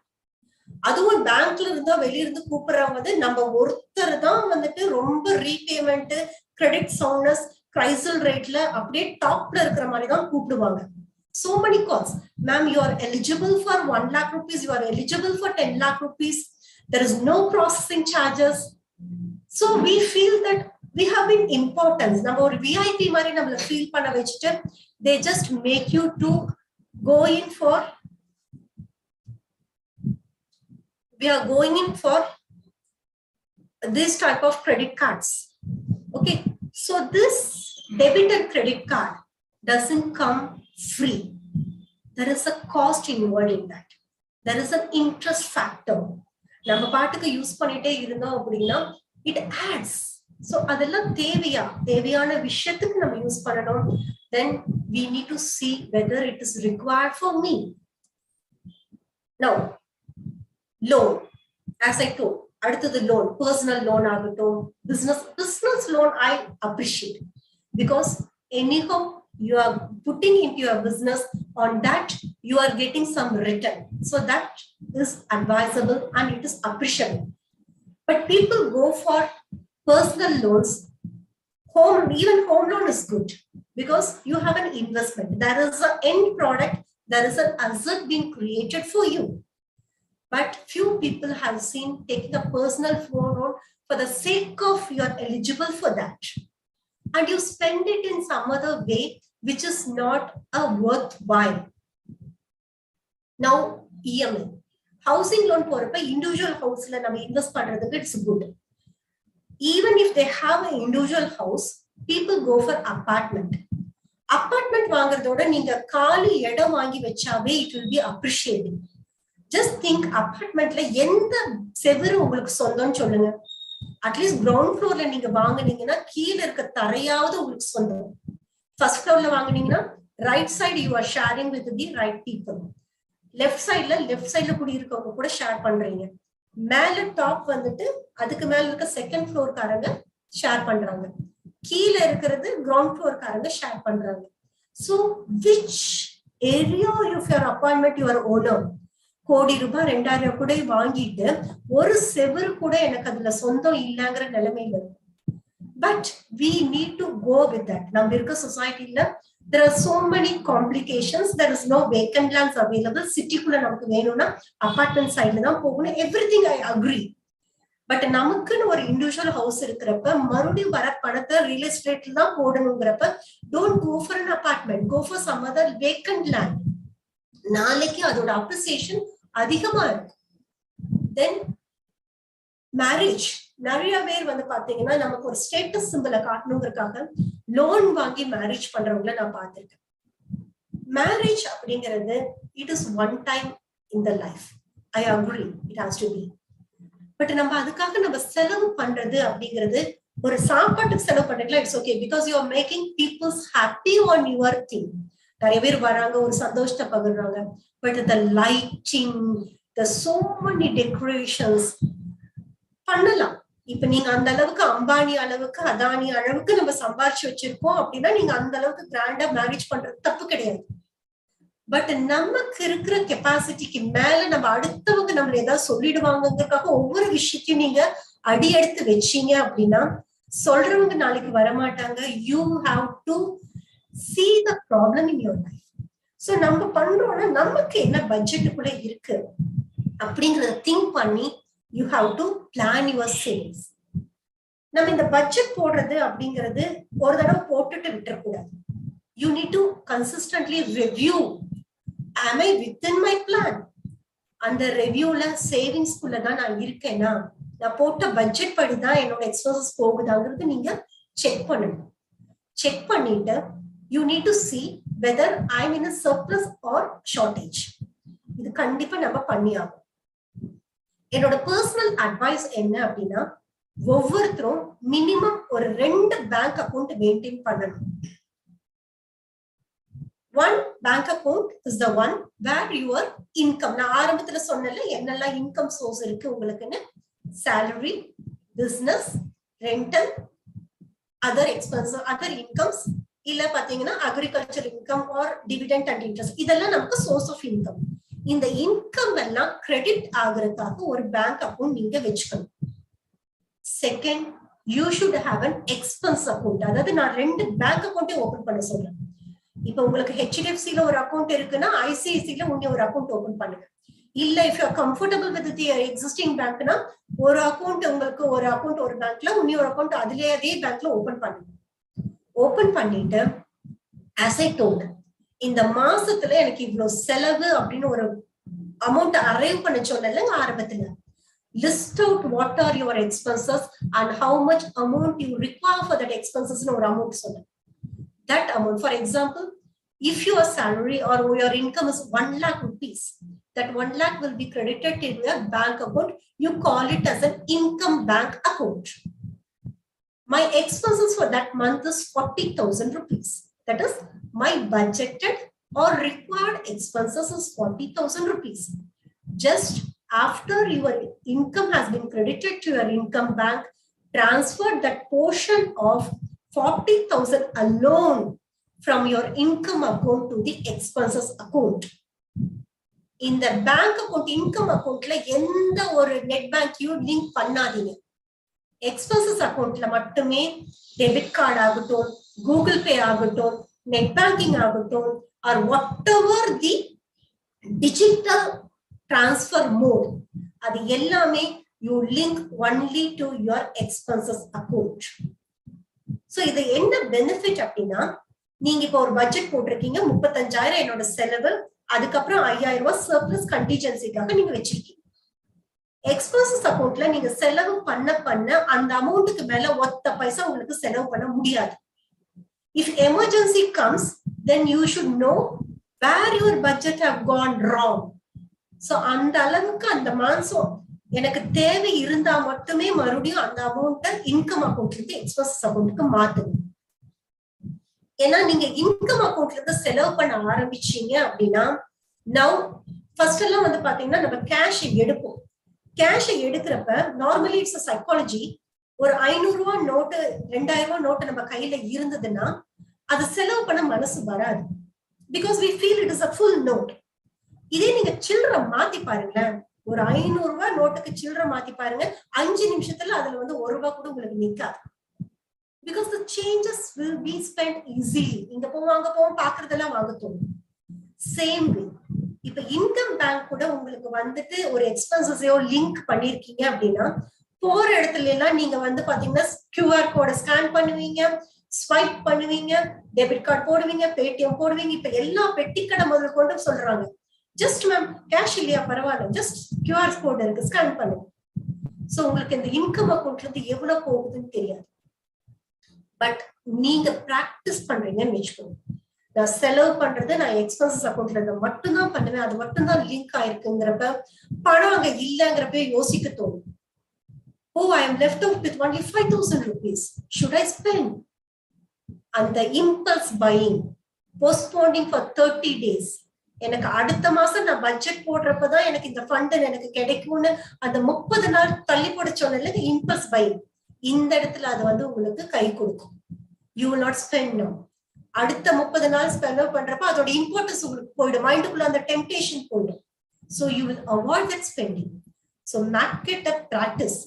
அதுவும் பேங்க்ல இருந்தா வெளியிருந்து கூப்பிடுறவங்க நம்ம ஒருத்தர் தான் வந்துட்டு ரொம்ப ரீபேமெண்ட், கிரெடிட் சவுண்ட்னஸ், கிரைசல் ரேட்ல அப்படியே டாப்ல இருக்கிற மாதிரி தான் கூப்பிடுவாங்க. So many calls. Ma'am, you are eligible for 1 lakh rupees. You are eligible for 10 lakh rupees. There is no processing charges. So we feel that we have been importance. Now, VIP mari namla feel panna vechittu, they just make you to go in for. We are going in for this type of credit cards. Okay. So this debit and credit card doesn't come free. there is a cost involved in that. There is an interest factor. நம்ம பாட்டுக்கு use பண்ணிட்டே இருந்தோம் அப்படின்னா it adds. So அதெல்லாம் தேவையான விஷயத்துக்கு நம்ம use பண்ணணும். Then we need to see whether it is required for me. Now, loan, as I told, அடுத்தது loan, personal loan ஆகட்டும், business loan I appreciate, because anyhow you are putting into your business, on that you are getting some return, so that is advisable and it is appreciable. But people go for personal loans. Even home loan is good because you have an investment. There is an end product, there is an asset being created for you. But few people have seen taking a personal loan for the sake of you are eligible for that, and you spend it in some other way which is not a worthwhile. Now, EMI, housing loan porappa individual house la nam invest pandradhukku it's good. Even if they have an individual house, people go for apartment vaangiradhoda neenga kaali edam vaangi vechave it will be appreciated. Just think, apartment la endha sevaru ungalku sondam solunga. At least ground floor la neenga vaanguningina keela irukka tharayavadu ungalku sondam. First floor la vaanguningina right side you are sharing with the right people. Left side la kudi irukavanga kuda share பண்றீங்க. மேல top வந்துட்டு அதுக்கு மேல இருக்க second floor காரங்க share பண்றாங்க. கீழ இருக்கிறது கிரவுண்ட் ஃப்ளோர் காரங்க ஷேர் பண்றாங்க. So which area of your apartment you are owner? கோடி ரூபாய் 2000 கூட வாங்கிட்டு ஒரு செவரு கூட எனக்கு அதுல சொந்தம் இல்லங்கிற நிலைமையில இருக்கு. But we need to go with that. நம்ம இருக்க சொசைட்டில there are so many complications. There is no vacant lands available. City kulla namakku venuna apartment side la dhaan pogunu. Everything I agree. But namakku or individual house irukrappa marudi vara panatha real estate la dhaan podanungrappa don't go for an apartment. Go for some other vacant land. Naalekku adoda appreciation adhigama irukku. Then marriage, நிறைய பேர் வந்து பாத்தீங்கன்னா நமக்கு ஒரு status சிம்பிளை காட்டணுங்கிறதுக்காக loan வாங்கி marriage பண்றவங்கள நான் பார்த்திருக்கேன். மேரேஜ் அப்படிங்கிறது it is one time in the life. I agree, it has to be. But நம்ம அதுக்காக நம்ம செலவு பண்றது அப்படிங்கிறது ஒரு சாப்பாட்டுக்கு செலவு பண்றீங்களா it's okay, because you are making peoples happy on your thing. நிறைய பேர் வராங்க, ஒரு சந்தோஷத்தை பகிர்றாங்க. But the lighting, the so many decorations பண்ணலாம். இப்ப நீங்க அந்த அளவுக்கு அம்பானி அளவுக்கு அதானி அளவுக்கு நம்ம சம்பாரிச்சு வச்சிருக்கோம் அப்படின்னா நீங்க அந்த அளவுக்கு கிராண்டா மேரேஜ் பண்றது தப்பு கிடையாது. பட் நமக்கு இருக்கிற கெப்பாசிட்டிக்கு மேல நம்ம அடுத்தவங்க நம்மள ஏதாவது சொல்லிடுவாங்கிறதுக்காக ஒவ்வொரு விஷயத்தையும் நீங்க அடி எடுத்து வச்சீங்க அப்படின்னா சொல்றவங்க நாளைக்கு வரமாட்டாங்க. You have to see the problem in your life. So நம்ம பண்றோம்னா நமக்கு என்ன பட்ஜெட்டுக்குள்ள இருக்கு அப்படிங்கறத திங்க் பண்ணி you have to plan your savings. நம்ம இந்த பட்ஜெட் போடுறது அப்படிங்கிறது ஒரு தடவை போட்டுட்டு விட்டுறக்கூடாது. You need to consistently review. Am I within my plan? அந்த ரிவ்யூல சேவிங்ஸ் குள்ள தான் நான் இருக்கேனா, நான் போட்ட பட்ஜெட் படி தான் என்னோட எக்ஸ்பென்சஸ் போகுதாங்கிறது நீங்க செக் பண்ணணும். செக் பண்ணிட்டு you need to see whether I'm in a surplus or shortage. இது கண்டிப்பா நம்ம பண்ணியாகும். என்னோட பர்சனல் அட்வைஸ் என்ன அப்படின்னா, ஒவ்வொருத்தரும் மினிமம் ஒரு 2 பேங்க் அக்கௌண்ட் மெயின்டைன் பண்ணணும். One bank account is the one where your income, நான் ஆரம்பத்துல சொன்னல என்னெல்லாம் இன்கம் சோர்ஸ் இருக்கு உங்களுக்குன்னு, salary, business, rental, other expenses, other incomes, இல்ல பாத்தீங்கன்னா agriculture income or dividend and interest, இதெல்லாம் நமக்கு சோர்ஸ் ஆஃப் இன்கம். இந்த இன்கம் எல்லாம் கிரெடிட் ஆகுறதுக்காக ஒரு பேங்க் அக்கௌண்ட் நீங்க வச்சுக்கணும். Second, you should have an expense account. அதாவது நான் 2 பேங்க் அக்கௌண்ட்டே ஓபன் பண்ண சொல்றேன். இப்ப உங்களுக்கு ஹெச்டிஎஃப்சில ஒரு அக்கௌண்ட் இருக்குன்னா ஐசிஐசில ஒரு அக்கௌண்ட் ஓபன் பண்ணுங்க. இல்ல if you are comfortable with the existing பேங்க்னா ஒரு அக்கௌண்ட் உங்களுக்கு ஒரு அக்கௌண்ட் ஒரு பேங்க்ல இன்னொரு அக்கௌண்ட் அதுலயே அதே பேங்க்ல ஓபன் பண்ணுங்க. ஓபன் பண்ணிட்டு as I told, இந்த மாசத்துல எனக்கு இவ்வளவு செலவு அப்படின்னு ஒரு அமௌண்ட் அரைவ் பண்ண சொன்னல ஆரம்பத்துல, list out what are your expenses and how much amount you require for that expenses ஒரு அமௌண்ட் சொன்னேன். That amount, for example If your salary or your income is 1 lakh rupees, that 1 lakh will be credited to your bank account. You call it as an income bank account. My expenses for that month is 40,000 rupees. That is, my budgeted or required expenses is 40,000 rupees. Just after your income has been credited to your income bank, transfer that portion of 40,000 alone from your income account to the expenses account. In the bank account, income account, எந்த ஒரு net banking link பண்ணாதீங்க. Expenses account மட்டுமே debit card ஆகட்டும், Google Pay ஆகட்டும், net banking ஆகட்டும், or whatever the digital transfer mode, அது எல்லாமே you link only to your expenses account. So இது என்ன benefit அப்படின்னா, நீங்க இப்போ ஒரு பட்ஜெட் போட்டிருக்கீங்க, 35,000 என்னோட செலவு, அதுக்கப்புறம் 5,000 ரூபாய் சர்ப்ளஸ் கண்டிஜென்சிக்காக நீங்க வச்சிருக்கீங்க. எக்ஸ்பென்சஸ் அக்கௌண்ட்ல நீங்க செலவு பண்ண அந்த அமௌண்ட்டுக்கு மேல ஒத்த பைசா உங்களுக்கு செலவு பண்ண முடியாது. If emergency comes, then you should know where your budget have gone wrong. So அந்த அளவுக்கு அந்த மாசம் எனக்கு தேவை இருந்தா மட்டுமே மறுபடியும் அந்த அமௌண்ட்டை இன்கம் அக்கௌண்ட்ல இருந்து எக்ஸ்பென்சஸ் அக்கௌண்ட்டுக்கு மாத்தணும். ஏன்னா நீங்க இன்கம் அக்கௌண்ட்ல இருந்து செலவு பண்ண ஆரம்பிச்சீங்க அப்படின்னா, நவ் ஃபர்ஸ்ட் எல்லாம் வந்து பாத்தீங்கன்னா நம்ம கேஷ் எடுப்போம். கேஷ் எடுக்கிறப்ப நார்மலி இட்ஸ் சைக்காலஜி, ஒரு 500 ரூபாய் நோட்டு 2000 ரூபாய் நோட்டு நம்ம கையில இருந்ததுன்னா அது செலவு பண்ண மனசு வராது. Because we feel it is a full note. இதே நீங்க சில்லறை மாத்தி பாருங்களேன், ஒரு 500 ரூபாய் நோட்டுக்கு சில்லறை மாத்தி பாருங்க, 5 நிமிஷத்துல அதுல வந்து 1 ரூபாய் கூட உங்களுக்கு நிக்காது. Because the changes will be spent easily. இங்க போவோம் அங்க போவோம் பாக்குறதெல்லாம் வாங்க தோணும். சேம் வே இப்ப இன்கம் பேங்க் கூட உங்களுக்கு வந்துட்டு ஒரு எக்ஸ்பென்சஸையோ லிங்க் பண்ணிருக்கீங்க அப்படின்னா, போற இடத்துல எல்லாம் நீங்க வந்து பாத்தீங்கன்னா QR கோட ஸ்கேன் பண்ணுவீங்க, ஸ்வைப் பண்ணுவீங்க, டெபிட் கார்டு போடுவீங்க, பேடிஎம் போடுவீங்க. இப்ப எல்லா பெட்டிக்கடை முதல் கொண்டு சொல்றாங்க, ஜஸ்ட் மேம் கேஷ் இல்லையா பரவாயில்ல, ஜஸ்ட் QR கோட் இருக்கு ஸ்கேன் பண்ணுங்க. சோ உங்களுக்கு இந்த இன்கம் அக்கௌண்ட்ல இருந்து எவ்வளவு போகுதுன்னு தெரியாது. பட் நீங்க பிராக்டிஸ் பண்றீங்கன்னு வச்சுக்கோங்க. நான் செலவு பண்றது நான் எக்ஸ்பென்சஸ் அக்கௌண்ட்ல இருந்து மட்டும்தான் பண்ணுவேன், அது மட்டும்தான் லிங்க் ஆயிருக்குங்கிறப்ப பணம் அங்க இல்லைங்கிறப்ப யோசிக்க தோணும். Oh, I am left out with only 5,000 rupees. Should I spend? அந்த impulse buying, postponing for 30 days. எனக்கு அடுத்த மாசம் நான் பட்ஜெட் போடுறப்பதான் எனக்கு இந்த ஃபண்ட் எனக்கு கிடைக்கும்னு அந்த 30 நாள் தள்ளி போட சொன்னல, இம்பல்ஸ் பையிங். இந்த இடத்துல அது வந்து உங்களுக்கு கை கொடுக்கும். You will not spend now. அடுத்த 30 நாள் ஸ்பெண்ட் பண்றப்ப அதோட இம்பார்ட்டன்ஸ் உங்களுக்கு போயிடும், மைண்டுக்குள்ள அந்த டெம்டேஷன் போயிடும். So you will avoid that spending. So make it a practice.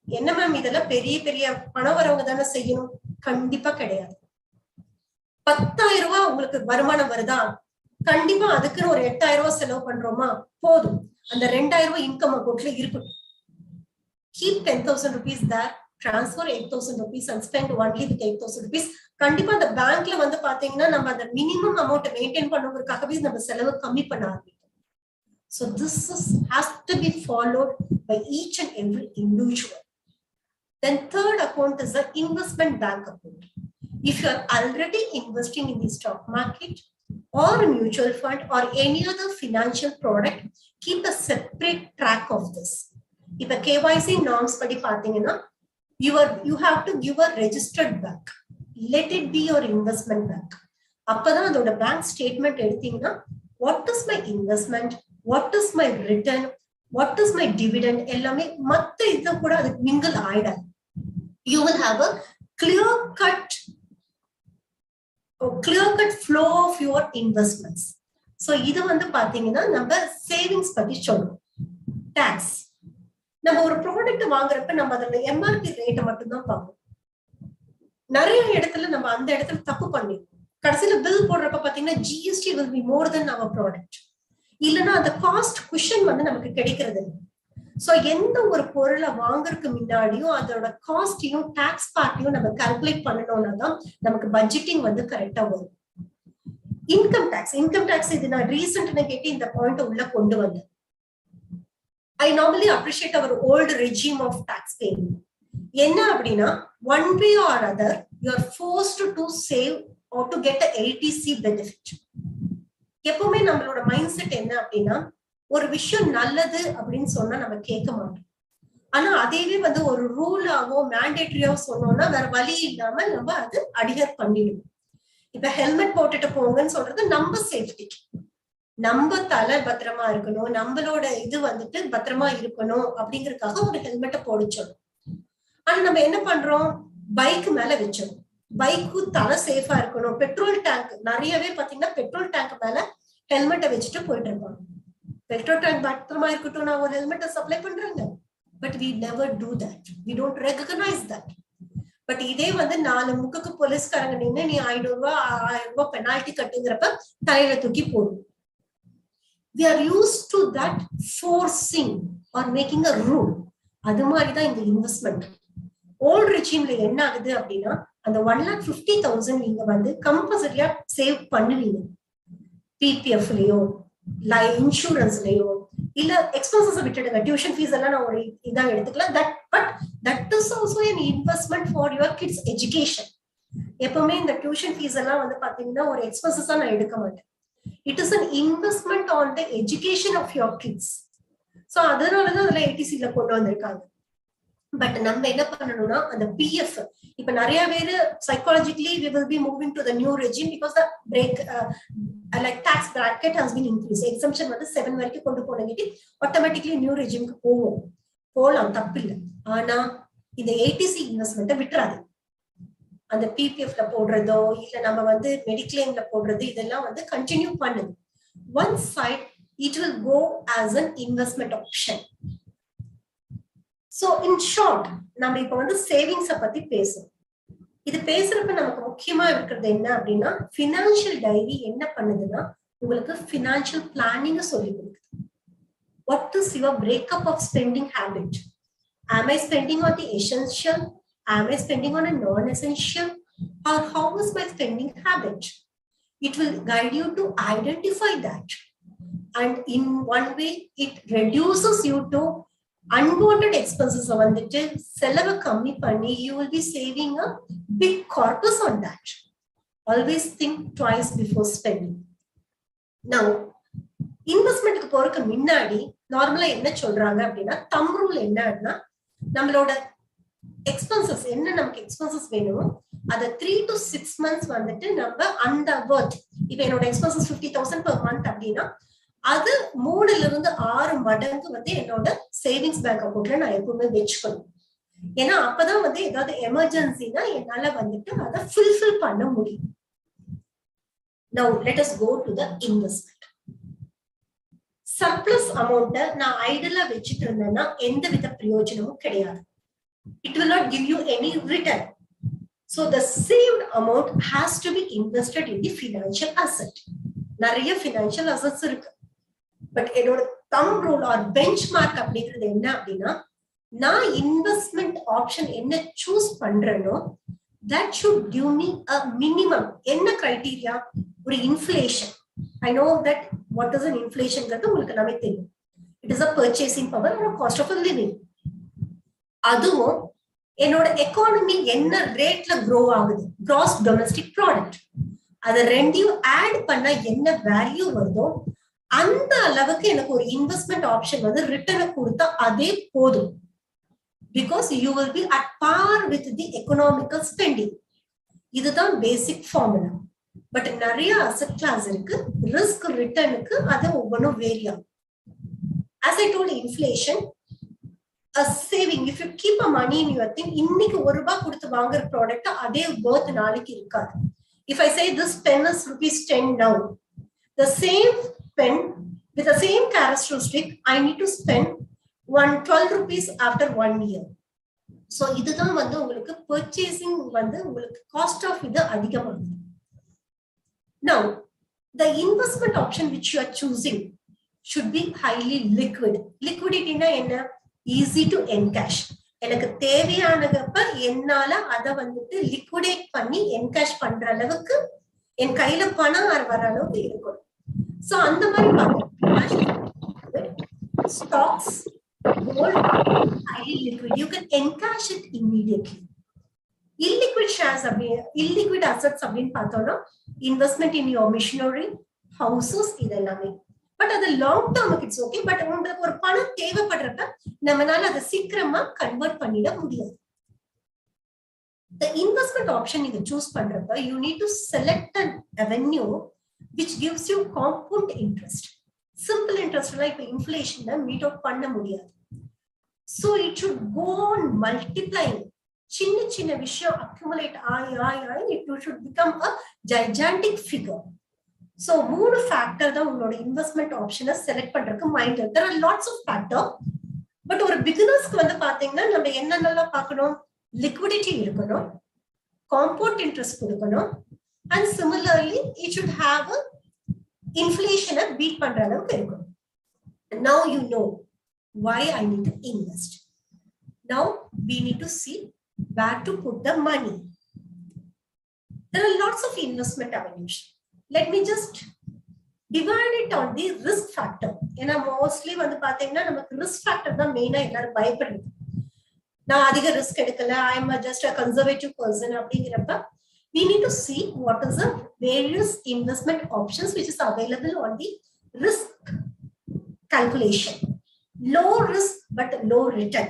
என்ன மேம் இதெல்லாம் பெரிய பெரிய பணம் வரவங்க தானே செய்யணும்? கண்டிப்பா கிடையாது. 10,000 ரூபாய் உங்களுக்கு வருமானம் வருதா, கண்டிப்பா அதுக்குன்னு ஒரு 8,000 ரூபாய் செலவு பண்றோமா, போதும். அந்த 2,000 ரூபாய் இன்கம் அக்கௌண்ட்ல இருக்கட்டும். Keep 10,000 rupees there, transfer 8,000 rupees and spend only with 8,000 rupees. கண்டிப்பா அந்த பேங்க்ல வந்து பாத்தீங்கன்னா நம்ம அந்த மினிமம் அமௌண்ட் மெயின்டைன் பண்ணுவதற்காகவே நம்ம செலவு கம்மி பண்ண ஆரம்பிக்கும். So this has to be followed by each and every individual. Then third account is the investment bank account. If you are already investing in the stock market or mutual fund or any other financial product, keep a separate track of this. இப்ப KYC norms படி பாத்தீங்கன்னா you have to give a registered bank. Let it be your investment bank. அப்பதான் அதோட bank statement எடுத்தீங்கன்னா, what is my investment, what is my return, what is my dividend, எல்லாமே மத்த இது கூட அது mingle ஆயிடாது. You will have a clear cut flow of your investments. So இது வந்து பாத்தீங்கன்னா நம்ம சேவிங்ஸ் பத்தி சொல்றோம். டாக்ஸ், நம்ம ஒரு ப்ராடக்ட் வாங்குறப்ப நம்ம அதோட MRP ரேட்டை மட்டும்தான் பார்ப்போம். நிறைய இடத்துல நம்ம அந்த இடத்துல தப்பு பண்ணிருக்கோம். கடைசியில பில் போடுறப்ப பாத்தீங்கன்னா GST will be more than our product. இல்லைன்னா அந்த காஸ்ட் குஷன் வந்து நமக்கு கிடைக்கிறது இல்லை. சோ எந்த ஒரு பொருளை வாங்குறதுக்கு முன்னாடியும் அதோட காஸ்டையும் டாக்ஸ் பார்ட்டையும் நம்ம கால்குலேட் பண்ணணும்னா தான் நமக்கு பட்ஜெட்டிங் வந்து கரெக்டா வரும். இன்கம் டாக்ஸ் இது நான் ரீசெண்டா கேட்டு இந்த பாயிண்ட் உள்ள கொண்டு வந்தேன். I normally appreciate our old regime of tax paying. என்ன அப்படின்னா, one way or other you are forced to save or to get a ATC benefit. எப்பவுமே நம்மளோட மைண்ட் செட் என்ன அப்படின்னா, ஒரு விஷயம் நல்லது அப்படின்னு சொன்னா நம்ம கேட்க மாட்டோம். ஆனா அதையே வந்து ஒரு ரூலாவோ மேண்டேட்டரியாவோ சொன்னோம்னா வேற வழி இல்லாம நம்ம அது அடிகர் பண்ணிடுவோம். இப்ப ஹெல்மெட் போட்டுட்டு போங்கன்னு சொல்றது நம்ம சேஃப்டிக்கு, நம்ம தலை பத்திரமா இருக்கணும், நம்மளோட இது வந்துட்டு பத்திரமா இருக்கணும் அப்படிங்கறதுக்காக ஒரு ஹெல்மெட்டை போடிச்சோம். ஆனா நம்ம என்ன பண்றோம், பைக் மேல வச்சோம். பைக்கு தலை சேஃபா இருக்கணும். பெட்ரோல் டேங்க் நிறையவே பாத்தீங்கன்னா பெட்ரோல் டேங்க் மேல ஹெல்மெட்டை வச்சுட்டு போயிட்டு இருப்பாங்க. பெட்ரோல் டேங்க் பத்திரமா இருக்கட்டும், நான் ஒரு ஹெல்மெட்டை சப்ளை பண்றேங்க. But we never do that. We don't recognize that. But இதே வந்து 4 முக்குக்கு போலீஸ்காரங்க நின்று நீ 500 ரூபாய் 1000 ரூபாய் பெனால்டி கட்டுங்கிறப்ப தலையில தூக்கி போடும். We are used to that forcing or making a rule. அது மாதிரிதான் இந்த இன்வெஸ்ட்மெண்ட். ஓல்ட் ரெஜிம்ல என்ன ஆகுது அப்படின்னா, அந்த 1,50,000 நீங்க வந்து கம்பல்சரியா சேவ் பண்ணுவீங்க. பிபிஎஃப்லயோ இன்சூரன்ஸ்லயோ இல்ல எக்ஸ்பென்சஸ் விட்டுடுங்க, டியூஷன் ஃபீஸ் எல்லாம் நான் ஒரு இதா எடுத்துக்கலாம். That is also an investment for your kids education. எப்பவுமே இந்த டியூஷன் ஃபீஸ் எல்லாம் வந்து பாத்தீங்கன்னா ஒரு எக்ஸ்பென்சஸா நான் எடுக்க மாட்டேன். It is an investment on the education of your kids. So அதனாலதான் அதுல ஏடிசில கொண்டு வந்திருக்காங்க. பட் நம்ம என்ன பண்ணணும்னா அந்த பிஎஃப், இப்ப நிறைய பேரு psychologically we will be moving to the new regime because the break like tax bracket has been increased. exemption வந்து 7 வரைக்கும் கொண்டு போனங்கிட்டு ஆட்டோமேட்டிக்கலி நியூ ரெஜிம்க்கு போலாம், தப்பில்லை. ஆனா இந்த ஏடிசி இன்வெஸ்ட்மெண்ட்டை விட்டுறாது. அந்த பிபிஎஃப்ல போடுறதோ இல்ல நம்ம வந்து மெடிக்ளைம்ல போடுறது இதெல்லாம் வந்து கண்டினியூ பண்ணுது. One side it will go as an investment option. So in short, நம்ம இப்ப வந்து சேவிங்ஸ பத்தி பேசுறோம். இது பேசுறப்ப நமக்கு முக்கியமா இருக்கிறது என்ன அப்படின்னா, பினான்சியல் டைரி என்ன பண்ணுதுன்னா உங்களுக்கு பினான்சியல் பிளானிங் சொல்லி கொடுக்குது. What is your breakup of spending habit? Am I spending on the essential? Am I spending on a non-essential? Or how is my spending habit? It will guide you to identify that. And in one way, it reduces you to unwanted expenses. வந்துட்டு செலவை கம்மி பண்ணி you will be saving a big corpus on that. Always think twice before spending. Now, இன்வெஸ்ட்மெண்ட்டுக்கு போறதுக்கு முன்னாடி நார்மலா என்ன சொல்றாங்க அப்படின்னா, தம் ரூல் என்னன்னா, நம்மளோட எக்ஸ்பென்சஸ் என்ன, நமக்கு எக்ஸ்பென்சஸ் வேணும் அதை 3 to 6 months வந்துட்டு நம்ம அந்த வர்த். இப்ப என்னோட எக்ஸ்பென்சஸ் 50,000 per month அப்படின்னா அது 3-6 மடங்கு வந்து என்னோட சேவிங்ஸ் பேங்க் அக்கௌண்ட்ல நான் எப்பவுமே வச்சுக்கணும். ஏன்னா அப்பதான் வந்து ஏதாவது எமர்ஜென்சினா என்னால வந்துட்டு அதை ஃபுல்ஃபில் பண்ண முடியும். Now let us go to the investment. Surplus அமௌண்ட்டை நான் ஐடலா வச்சுட்டு இருந்தேன்னா எந்த வித பிரயோஜனமும் கிடையாது. It will not give you any return. So the saved amount has to be invested in the financial asset. நிறைய financial assets இருக்கு. பட் என்னோட thumb rule or benchmark அப்படிங்கிறது என்ன அப்படின்னா, நான் இன்வெஸ்ட்மெண்ட் ஆப்ஷன் என்ன சூஸ் பண்றேனோ that should give me a minimum. என்ன கிரைட்டீரியா? ஒரு inflation. I know that what is an inflation ங்கிறது உங்களுக்கு எல்லாமே தெரியும். It is a purchasing power or a cost of a living. அதுவும் என்னோட எக்கானமி என்ன ரேட்ல க்ரோ ஆகுது, கிராஸ் டொமஸ்டிக் ப்ராடக்ட், அதை ரெண்டையும் ஆட் பண்ணா என்ன வேல்யூ வருதோ அந்த அளவுக்கு எனக்கு ஒரு இன்வெஸ்ட்மெண்ட் ஆப்ஷன் வந்து ரிட்டர்னை கொடுத்தா அதே போதும். Because you will be at par with the economical spending. இதுதான் பேசிக் ஃபார்முலா. பட் நிறைய அசெட் கிளாஸ் இருக்கு, ரிஸ்க் ரிட்டர்னுக்கு அது ஒவ்வொன்றும் வேரி ஆகும். As I told, inflation, a saving, if you keep a money in your thing, இன்னைக்கு ₹1 கொடுத்து வாங்குற ப்ராடக்ட் அதே worth நாளைக்கு இருக்காது. If I say this pen is ₹10 now, the same pen with the same characteristic, I need to spend ₹12 after 1 year. So இதுதான் வந்து உங்களுக்கு purchasing வந்து உங்களுக்கு காஸ்ட் ஆஃப் இது அதிகமாகுது. Now, the investment option which you are choosing should be highly liquid. Liquidity na enna? Easy to encash. எனக்கு தேவையானதப்ப என்னால அதை வந்துட்டு லிக்விடேட் பண்ணி என்கேஷ் பண்ற அளவுக்கு என் கையில பணம் வர அளவுக்கு இருக்கும். சோ அந்த மாதிரி stocks, gold, highly liquid. You can encash it immediately. Illiquid shares, illiquid assets அப்படின்னு பார்த்தோம்னா investment in your machinery, houses இதெல்லாமே. பட் அது லாங் டேர்முக்கு இட்ஸ் ஓகே. பட் உங்களுக்கு ஒரு பணம் தேவைப்படுறப்ப நம்மளால அதை சீக்கிரமா கன்வெர்ட் பண்ணிட முடியாது. The investment option நீங்க choose பண்றப்ப you need to select an avenue which gives you compound interest. Simple interest like inflation meet out பண்ண முடியாது. So it should go on multiplying. சின்ன சின்ன விஷயம் accumulate ஆயி it should become a gigantic figure. So மூணு factor தான் உங்களோட investment ஆப்ஷனை செலக்ட் பண்றதுக்கு mind. there are lots of factor. But ஒரு பிகினர்ஸ்க்கு வந்து பாத்தீங்கன்னா நம்ம என்னென்னலாம் பார்க்கணும்? liquidity இருக்கணும், compound interest கொடுக்கணும், and similarly it should have a inflation beat பண்ற அளவுக்கு இருக்கணும். Now you know why I need to invest. Now we need to see where to put the money. There are lots of investment avenues. Let me just divide it on the risk factor. ஏன்னா mostly வந்து பாத்தீங்கன்னா நமக்கு risk factor தான் மெயினா எல்லாரும் பயப்படுறது. நான் அதிக ரிஸ்க் எடுக்கல, I am just a conservative person அப்படிங்கிறப்ப we need to see what is the various investment options which is available on the risk calculation. Low risk but low return.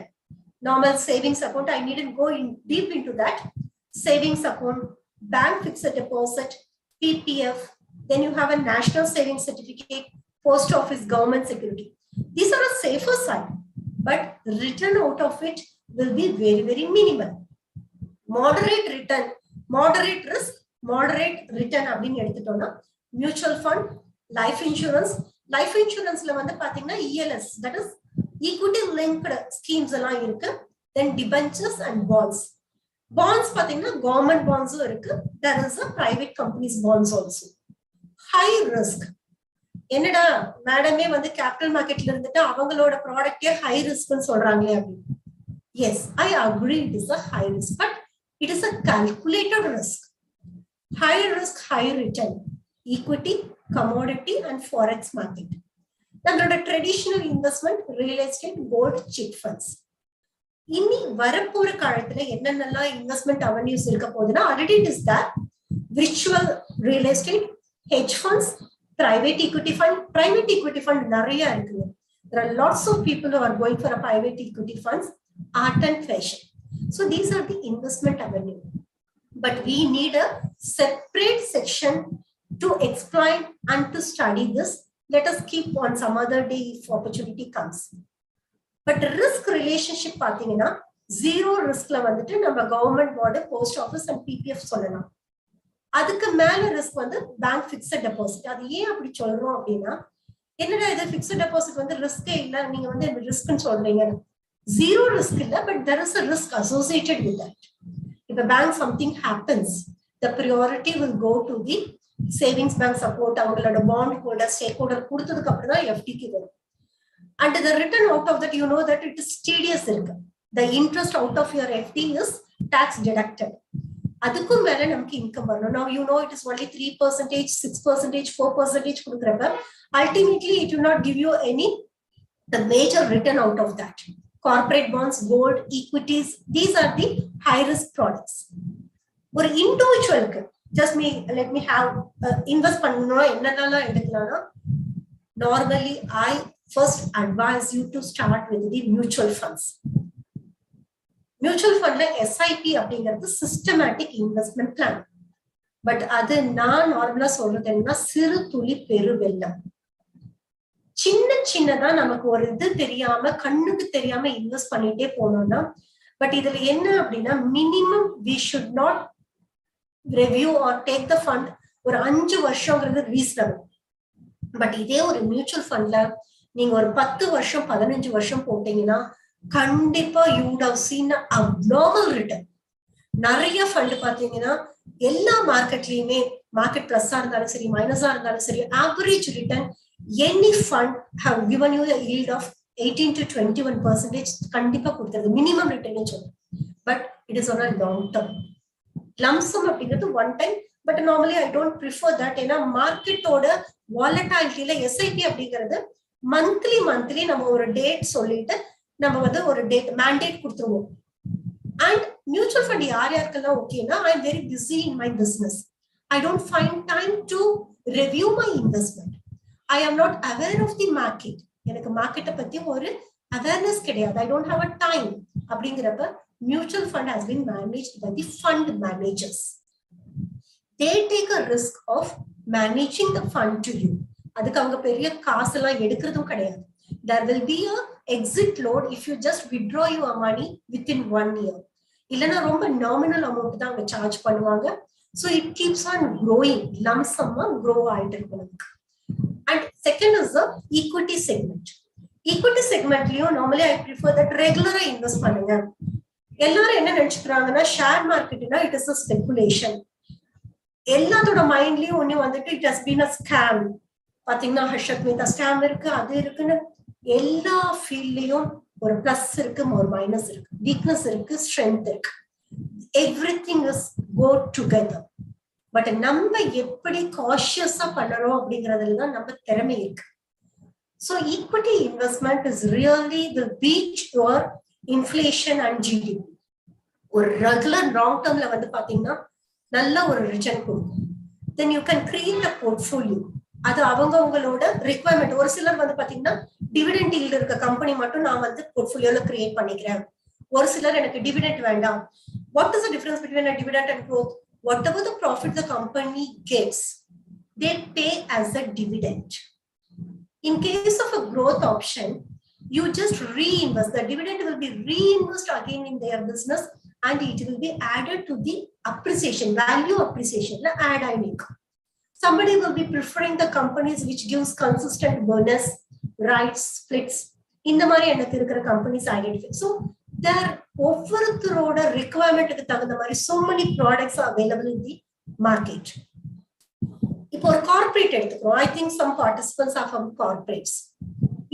Normal savings account, I needn't go in deep into that. Savings account, bank fixed deposit, PPF, then you have a national savings certificate, post office, government security. These are a safer side, but return out of it will be very, very minimal. Moderate return, moderate risk, moderate return அப்படின்னு எடுத்துட்டோம்னா mutual fund, life insurance. Life இன்சூரன்ஸ்ல வந்து பாத்தீங்கன்னா ELS, that is equity linked schemes எல்லாம் இருக்கு. then debentures and bonds. Bonds பாத்தீங்கன்னா government bonds இருக்கு. there is a private companies bonds also. High risk. என்னடா மேடமே வந்து கேபிட்டல் மார்க்கெட்ல இருந்துட்டு அவங்களோட ப்ராடக்டே ஹை ரிஸ்க்னு சொல்றாங்களே அப்படின்னு. Yes, I agree it is a high risk, but it is a calculated risk. High risk, high return. Equity, commodity, and forex market. நம்மளோட traditional investment, real estate, gold, chit funds. இனி வரப்போற காலத்துல என்னென்னலாம் investment avenues இருக்க போகுதுன்னா already it is that virtual real estate, hedge funds, private equity fund. Private equity fund நிறைய இருக்கு. There are lots of people who are going for a private equity funds. Art and fashion. So these are the investment avenue. But we need a separate section to explain and to study this. Let us keep on some other day if opportunity comes. But risk relationship பாத்தீங்கன்னா zero riskல வந்துட்டு நம்ம government bond, post office and PPF சொல்லலாம். அதுக்கு மேல risk வந்து bank fixed deposit. அது ஏன் அப்படி சொல்றோம் அப்படின்னா என்னடா இது fixed deposit வந்து riskே இல்ல, நீங்க வந்து riskன்னு சொல்றீங்க. Zero risk illa, but there is a risk associated with that. If a bank something happens, the priority will go to the savings bank support, avangaloda bond holder, stakeholder kudutadukku appuram da FD ku varum. And the return out of that, you know that it is tedious irukku. The interest out of your FD is tax deducted. Adukku mela namukku income varanum. Now you know it is only 3%, 6%, 4% kudukrappa ultimately it will not give you any the major return out of that. Corporate bonds, gold, equities, these are the high risk products. ஒரு இண்டிவிஜுவலுக்கு just let me have invest பண்ணனும் என்னென்னலாம் எடுக்கலாம்னா normally I first advise you to start with the mutual funds. Mutual fund SIP அப்படிங்கிறது systematic investment plan. But அது நான் நார்மலா சொல்றது என்னன்னா சிறு துளி பெரு வெள்ளம். சின்ன சின்னதா நமக்கு ஒரு இது தெரியாம கண்ணுக்கு தெரியாம இன்வெஸ்ட் பண்ணிட்டே போனோம்னா பட் இதுல என்ன அப்படின்னா minimum we should not review or take the fund ஒரு 5 வருஷம்ங்கிறது ரீசனபிள். பட் இதே ஒரு மியூச்சுவல் ஃபண்ட்ல நீங்க ஒரு 10 வருஷம் 15 வருஷம் போட்டீங்கன்னா கண்டிப்பா you would have seen a abnormal return. நிறைய ஃபண்ட் பாத்தீங்கன்னா எல்லா மார்க்கெட்லயுமே மார்க்கெட் பிளஸ்ஸா இருந்தாலும் சரி மைனஸா இருந்தாலும் சரி average return any fund have given you a yield of 18 to 21% கண்டிப்பா கொடுக்கிறது மினிமம் ரிட்டர்ன் சொல்றேன். But it is on a long term. lump sum அப்படிங்கிறது one time, but normally I don't prefer that. ஏன்னா மார்க்கெட்டோட வாலட்டாலிட்டியில SIP அப்படிங்கிறது monthly நம்ம ஒரு date சொல்லிட்டு நம்ம வந்து ஒரு டேட் மேண்டேட் கொடுத்துருவோம். அண்ட் மியூச்சுவல் ஃபண்ட் யாருக்கெல்லாம் ஓகேனா I am very busy in my business, I don't find time to review my investment. I am not aware of the market. எனக்கு மார்க்கெட்டை பத்தி ஒரு awareness கிடையாது. I don't have a time. அப்படிங்கிறப்ப mutual fund has been managed by the fund managers. They take a risk of managing the fund to you. அதுக்கு அவங்க பெரிய காசெல்லாம் எடுக்கிறதும் கிடையாது. There will be a exit load if you just withdraw your money within 1 year. இல்லைன்னா ரொம்ப nominal amount தான் அவங்க charge பண்ணுவாங்க. So it keeps on growing. Lump sum grow ஆயிட்டு இருக்கும். And second is the equity segment. Equity segment normally I prefer that regular invest பண்ணுங்க. எல்லாரும் என்ன நினைச்சுக்கிறாங்கன்னா share மார்க்கெட்னா it is a speculation. எல்லாத்தோட மைண்ட்லயும் ஒண்ணு வந்துட்டு it has been a scam. பாத்தீங்கன்னா Harshad Mehta scam இருக்கு, அது இருக்குன்னு எல்லா ஃபீல்ட்லயும் ஒரு பிளஸ் இருக்கு, ஒரு மைனஸ் இருக்கு, வீக்னஸ் இருக்கு, ஸ்ட்ரென்த் இருக்கு. Everything is go together. But நம்ம எப்படி காஷியஸா பண்ணணும் அப்படிங்கறதுல தான் நம்ம திறமை இருக்கு. So equity investment is really the beat your inflation and GDP. ஒரு ரெகுலர் லாங் டேர்ம்ல வந்து பாத்தீங்கன்னா நல்ல ஒரு ரிட்டர்ன் கொடுக்கும். Then you can create a portfolio. அது அவங்களோட ரிக்வயர்மெண்ட். ஒரு சிலர் வந்து பாத்தீங்கன்னா டிவிடெண்ட் ஈல்ட் இருக்க கம்பெனி மட்டும் நான் வந்து போர்ட்ஃபோலியோல கிரியேட் பண்ணிக்கிறேன். ஒரு சிலர் எனக்கு டிவிடெண்ட் வேண்டாம். What is the difference between a dividend and growth? Whatever the profit the company gets, they pay as a dividend. In case of a growth option, you just reinvest. The dividend will be reinvested again in their business and it will be added to the appreciation, value appreciation. Add I make. Somebody will be preferring the companies which gives consistent bonus, rights, splits. In the மாதிரி எனக்கு இருக்கிற companies identify. So there ஒவ்வொருத்தரோட requirementக்கு தகுந்த மாதிரி so many products are available in the market. இப்போ ஒரு corporate எடுத்துக்கிறோம். I think some participants are from corporates.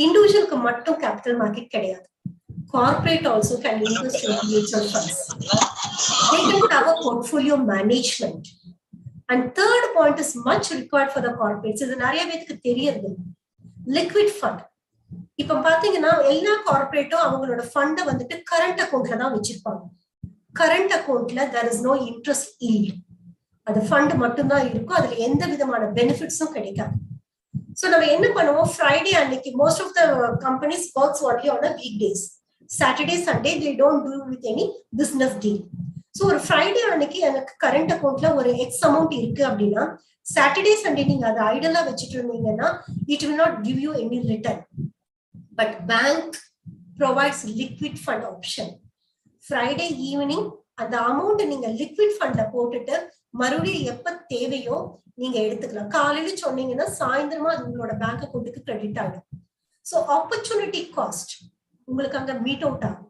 இண்டிவிஜுவலுக்கு மட்டும் கேபிட்டல் மார்க்கெட் கிடையாது. Corporate also can invest in mutual funds. They can have a portfolio management. And third point is much required for the corporates. இது நிறைய பேருக்கு தெரியறது. Liquid fund. இப்ப பாத்தீங்கன்னா எல்லா கார்ப்பரேட்டும் அவங்களோட ஃபண்டை வந்துட்டு கரண்ட் அக்கௌண்ட்ல தான் வச்சிருப்பாங்க. கரண்ட் அக்கௌண்ட்ல there is no interest yield. அது ஃபண்ட் மட்டும் தான் இருக்கும். அதுல எந்த விதமான பெனிஃபிட்ஸும் கிடைக்காது. சோ நம்ம என்ன பண்ணுவோம், ஃப்ரைடே அன்னைக்கு most of the companies works only on a weekdays. Saturday, Sunday they don't do with any business deal. So ஒரு ஃப்ரைடே அன்னைக்கு எனக்கு கரண்ட் அக்கௌண்ட்ல ஒரு எக்ஸ் அமௌண்ட் இருக்கு அப்படின்னா சாட்டர்டே சண்டே நீங்க அதை ஐடலா வச்சுட்டு இருந்தீங்கன்னா it will not give you any return. But bank provides liquid fund option. Friday evening அந்த அமௌண்ட் நீங்க லிக்விட் ஃபண்ட்ல போட்டுட்டு மறுபடியும் எப்ப தேவையோ நீங்க எடுத்துக்கலாம். காலையில சொன்னீங்கன்னா சாயந்தரமா அது உங்களோட பேங்க் அக்கௌண்ட்டுக்கு கிரெடிட் ஆகும். சோ ஆப்பர்ச்சுனிட்டி காஸ்ட் உங்களுக்கு அங்க மீட் அவுட் ஆகும்.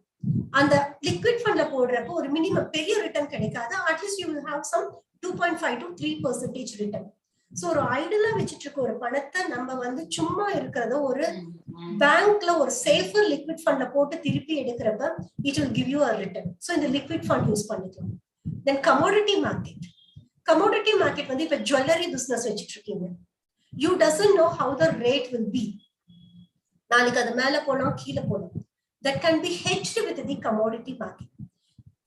அந்த லிக்விட் ஃபண்ட்ல போடுறப்போ ஒரு மினிமம் பெரிய ரிட்டர்ன் கிடைக்காது. At least you will have some 2.5 to 3% return. So ஒரு ஐடலா வச்சிட்டு இருக்க ஒரு பணத்தை நம்ம வந்து சும்மா இருக்கிறத ஒரு பேங்க்ல ஒரு சேஃபர் லிக்விட் ஃபண்ட்ல போட்டு திருப்பி எடுக்கிறப்ப it will give you a return. So இந்த லிக்விட் ஃபண்ட் யூஸ் பண்ணிக்கலாம். தென் கமோடிட்டி மார்க்கெட். கமோடிட்டி மார்க்கெட் வந்து இப்ப ஜுவல்லரி பிசினஸ் வச்சிட்டு இருக்கீங்க. You doesn't know how the rate will be. நாளைக்கு அது மேல போனோம் கீழே போனோம். That can be hedged with the commodity market.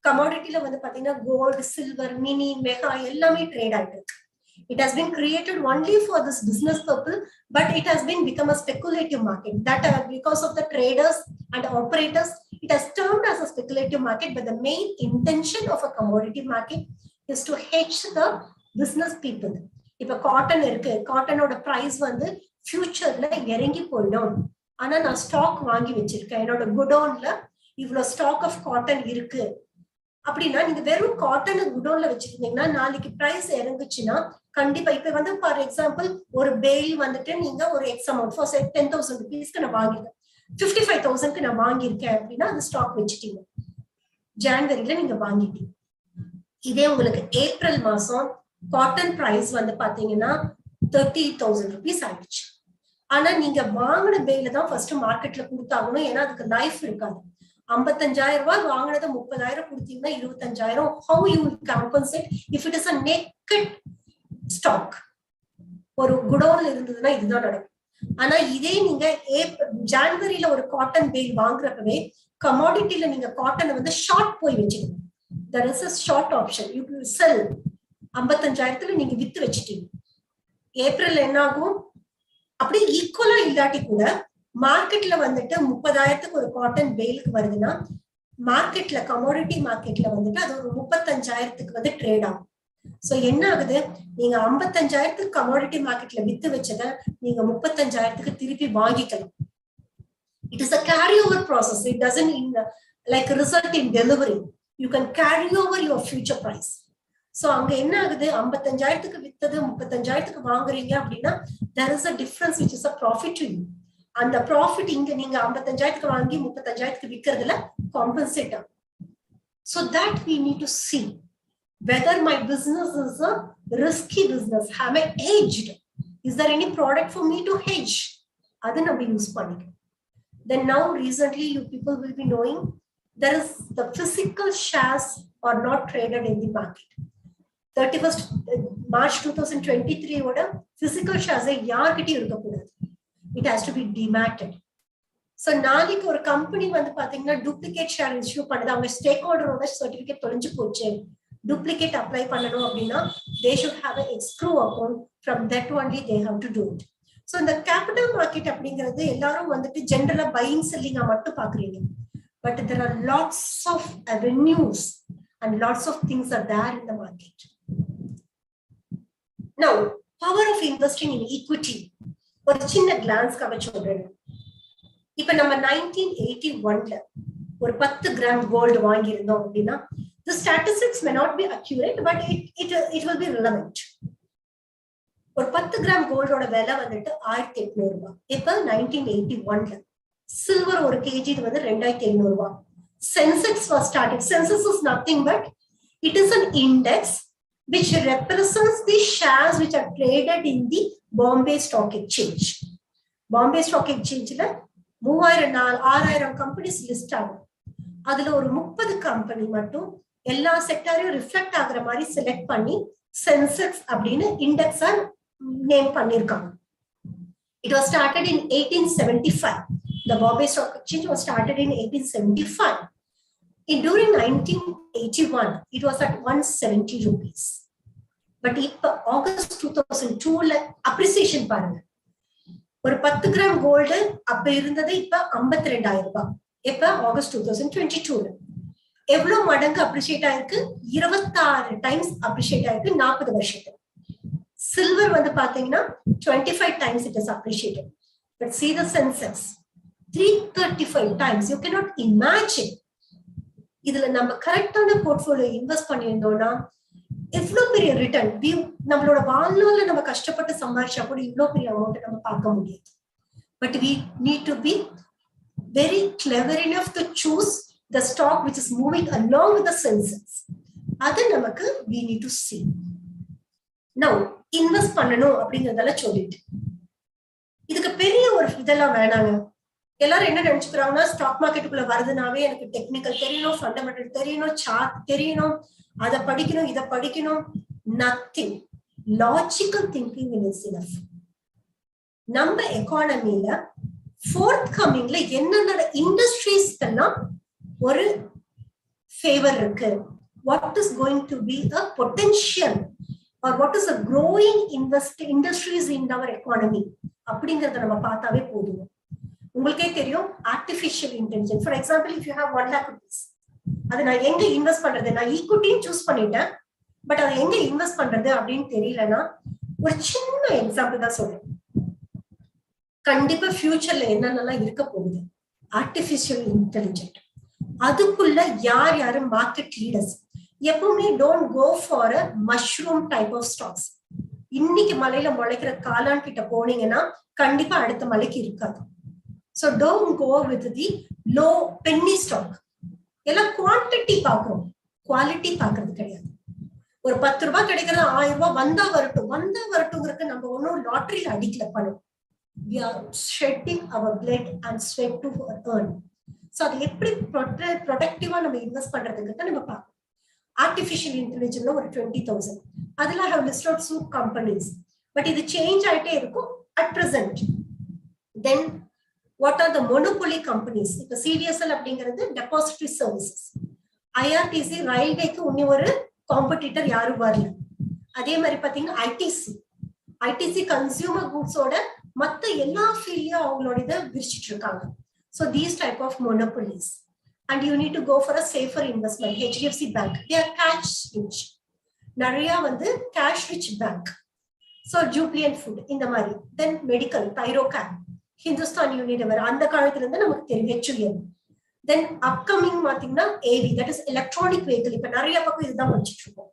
Commodityல வந்து பாத்தீங்கன்னா gold, silver, mini, mega எல்லாமே ட்ரேட் ஆயிட்டு இருக்கு. It has been created only for this business purpose, but it has been become a speculative market. That because of the traders and operators, it has turned as a speculative market. But the main intention of a commodity market is to hedge the business people. இப்ப cotton இருக்கு, காட்டனோட price வந்து ஃபியூச்சர்ல இறங்கி போயிடும். ஆனா நான் stock வாங்கி வச்சிருக்கேன், என்னோட குடோன்ல இவ்வளவு ஸ்டாக் ஆஃப் காட்டன் இருக்கு அப்படின்னா நீங்க வெறும் காட்டனை குடோன்ல வச்சிருந்தீங்கன்னா நாளைக்கு பிரைஸ் இறங்குச்சுன்னா கண்டிப்பா இப்ப வந்து ஃபார் எக்ஸாம்பிள் ஒரு பெயில் வந்துட்டு நீங்க ஒரு எக்ஸ் அமௌண்ட் ஃபார் 10,000 rupeesக்கு நான் வாங்கிருக்கேன், 55,000க்கு நான் வாங்கியிருக்கேன் அப்படின்னா அது ஸ்டாக் வச்சுட்டீங்க. ஜனவரியில நீங்க வாங்கிட்டீங்க. இதே உங்களுக்கு ஏப்ரல் மாசம் காட்டன் பிரைஸ் வந்து பாத்தீங்கன்னா 30,000 rupees ஆயிடுச்சு. ஆனா நீங்க வாங்கின பெயில தான் ஃபர்ஸ்ட் மார்க்கெட்ல கொடுத்தாகணும். ஏன்னா அதுக்கு லைஃப் இருக்காது. 55,000 ரூபாய் வாங்கினதை 30,000 கொடுத்தீங்கன்னா 25,000. How you will compensate if it is a naked stock? ஒரு குடோன்ல இருந்ததுன்னா இதுதான் நடக்கும். ஆனா இதே நீங்க ஜனவரியில ஒரு காட்டன் பெயில் வாங்குறப்பவே கமாடிட்டில நீங்க காட்டனை வந்து ஷார்ட் போய் வச்சுக்கணும். there is a short option. you will sell 55,000 நீங்க வித்து வச்சிட்டீங்க. ஏப்ரல் என்ன ஆகும் அப்படியே ஈக்குவலா இல்லாட்டி கூட மார்க்கெட்ல வந்துட்டு 30,000க்கு ஒரு காட்டன் பெயிலுக்கு வருதுன்னா மார்க்கெட்ல கமோடிட்டி மார்க்கெட்ல வந்துட்டு அது ஒரு 35,000க்கு வந்து ட்ரேட் ஆகும். சோ என்ன ஆகுது, நீங்க 55,000க்கு கமோடிட்டி மார்க்கெட்ல வித்து வச்சதை நீங்க 35,000க்கு திருப்பி வாங்கிக்கலாம். It is a carryover process. It doesn't like result in delivery. You can carry over your future price. So அங்க என்ன ஆகுது, 55,000க்கு வித்தது 35,000க்கு வாங்குறீங்க அப்படின்னா there is a difference which is a profit to you. அந்த ப்ராஃபிட் இங்க நீங்க 55,000க்கு வாங்கி 35,000க்கு விக்கிறதுல காம்பன்சேட் ஆகும். So that we need to see whether my business is a risky business. Have I hedged? Is there any product for me to hedge? அதை நம்ம use பண்ணிக்கலாம். Then now recently you people will be knowing there is the physical shares are not traded in the market. 31st March 2023 ஓட physical shares யார்கிட்டயும் இருக்க கூடாது. It has to be dematted. So நாளைக்கு ஒரு company வந்து பாத்தீங்கன்னா duplicate share issue பண்ணுது, அவங்க ஸ்டேக் ஹோல்டரோட சர்டிபிகேட் தொலைஞ்சு போச்சு, டூப்ளிகேட் அப்ளை பண்ணணும் அப்படின்னா they should have an escrow account. From that only they have to do it. So இந்த கேபிட்டல் மார்க்கெட் அப்படிங்கிறது எல்லாரும் வந்துட்டு ஜெனரலா பையிங் செல்லிங்கா மட்டும் பாக்குறீங்க. But there are lots of avenues and lots of things are there in the market. Now, power of investing in equity. ஒரு சின்ன glands கவ சொல்றேன். இப்ப நம்ம 1981ல ஒரு 10 கிராம் கோல்டு வாங்கி இருந்தோம் அப்படின்னா the statistics may not be accurate, but it will be relevant. ஒரு 10 கிராம் கோல்டோட விலை வந்துட்டு 1,800 ரூபாய். இப்ப 1981ல சில்வர் ஒரு கேஜி வந்து 2,800 ரூபாய். Sensex was started. Census is nothing but it is an index which represents the shares which are traded in the Bombay Stock Exchange. Bombay Stock Exchangeல 3,000-6,000 companies list ஆகும். அதுல ஒரு 30 கம்பெனி மட்டும் எல்லா செக்டரையும் ரிஃப்ளெக்ட் ஆகுற மாதிரி செலக்ட் பண்ணி சென்செக்ஸ் அப்படின்னு இண்டெக்ஸா name பண்ணிருக்காங்க. It was started in 1875. The Bombay Stock Exchange was started in 1875. During 1981, it was at 170 rupees. But இப்ப ஆகஸ்ட் 2002ல அப்ரிசியேஷன் பாருங்க. ஒரு 10 கிராம் கோல்டு அப்ப இருந்தது இப்ப 52,000 ரூபாய். இப்ப ஆகஸ்ட் 2022ல எவ்வளவு மடங்கு அப்ரிசியேட் ஆயிருக்கு? 26 டைம்ஸ் அப்ரிசியேட் ஆயிருக்கு 40 வருஷத்துல. சில்வர் வந்து பாத்தீங்கன்னா 25 times it is appreciated. But see the Sensex 335 times. You cannot imagine. இதுல நம்ம கரெக்டான போர்ட்ஃபோலியோ இன்வெஸ்ட் பண்ணியிருந்தோம்னா எவ்வளவு பெரிய ரிட்டர்ன். நம்மளோட வாழ்நாள்ல நம்ம கஷ்டப்பட்டு சம்பாதிச்சா கூட இவ்வளவு பெரிய அமௌண்ட் நம்ம பார்க்க முடியாது. But we need to be very clever enough to choose the stock which is moving along with the Sensex. அது நமக்கு we need to see. Now invest பண்ணணும் அப்படிங்கறதெல்லாம் சொல்லிட்டு இதுக்கு பெரிய ஒரு இதெல்லாம் வேணாங்க. எல்லாரும் என்ன நினைச்சுக்கிறாங்கன்னா ஸ்டாக் மார்க்கெட்டுக்குள்ள வருதுனாவே எனக்கு டெக்னிக்கல் தெரியணும், ஃபண்டமெண்டல் தெரியணும், சார்ட் தெரியணும், அதை படிக்கணும், இதை படிக்கணும். Nothing. Logical thinking is enough. நம்ம எக்கானமில ஃபோர்த் கமிங்ல என்னென்ன இண்டஸ்ட்ரீஸ்க்கெல்லாம் ஒரு ஃபேவர் இருக்கு, what is going to be a potential or what is a growing industries in our economy அப்படிங்கறத நம்ம பார்த்தாவே போதும். உங்களுக்கே தெரியும் artificial intelligence. For example, if you have 1 lakh rupees, அது நான் எங்க இன்வெஸ்ட் பண்றது? நான் ஈக்விட்டியும் சூஸ் பண்ணிட்டேன், பட் அதை எங்க இன்வெஸ்ட் பண்றது அப்படின்னு தெரியலன்னா ஒரு சின்ன எக்ஸாம்பிள் தான் சொல்றேன். கண்டிப்பா ஃபியூச்சர்ல என்னென்னலாம் இருக்க போகுது. ஆர்டிஃபிஷியல் இன்டெலிஜென்ட், அதுக்குள்ள யார் யாரு மார்க்கெட் லீடர்ஸ். எப்பவுமே don't go for a mushroom type of stocks. இன்னைக்கு மலையில முளைக்கிற காளான் கிட்ட போனீங்கன்னா கண்டிப்பா அடுத்த மலைக்கு இருக்காது. So don't go with the low penny stock. எல்லாம் குவான்டிட்டி பார்க்கணும், குவாலிட்டி பார்க்கறது கிடையாது. ஒரு 10 ரூபாய் கிடைக்கிறது 1000 ரூபாய் வந்தா வரட்டும்ங்கிறதுக்கு நம்ம ஒன்னும் லாட்டரியில அடிக்கல பணம். We are shedding our blood and sweat to earn. So அதை எப்படி ப்ரொடக்டிவா நம்ம இன்வெஸ்ட் பண்றதுக்கு நம்ம பார்க்கணும். ஆர்டிஃபிஷியல் இன்டெலிஜென்ஸ்ல ஒரு 20,000 அதுல have listed few companies, but இது சேஞ்ச் ஆயிட்டே இருக்கும் at present. Then what are the monopoly companies? இப்ப CDSL அப்படிங்கிறது depository services. IRTC ரயில்வேக்கு இன்னும் ஒரு காம்படிட்டர் யாரும் வரல. அதே மாதிரி பாத்தீங்கன்னா ITC ITC consumer goods ஓட மத்த எல்லா ஃபீல்ட்லயும் அவங்களோட இதை விரிச்சிட்டு இருக்காங்க. So these type of monopolies, and you need to go for a safer investment. HDFC Bank, they are cash rich. நிறைய வந்து cash rich bank. So Jubilant Food இந்த மாதிரி. Then medical, Thyrocam, Hindustan Unilever, அந்த காலத்துல இருந்து நமக்கு தெரியும் HUL. Then upcoming பாத்தீங்கன்னா AV, that is electronic vehicle. இப்ப நிறைய பக்கம் இதுதான் படிச்சிட்டு இருக்கோம்.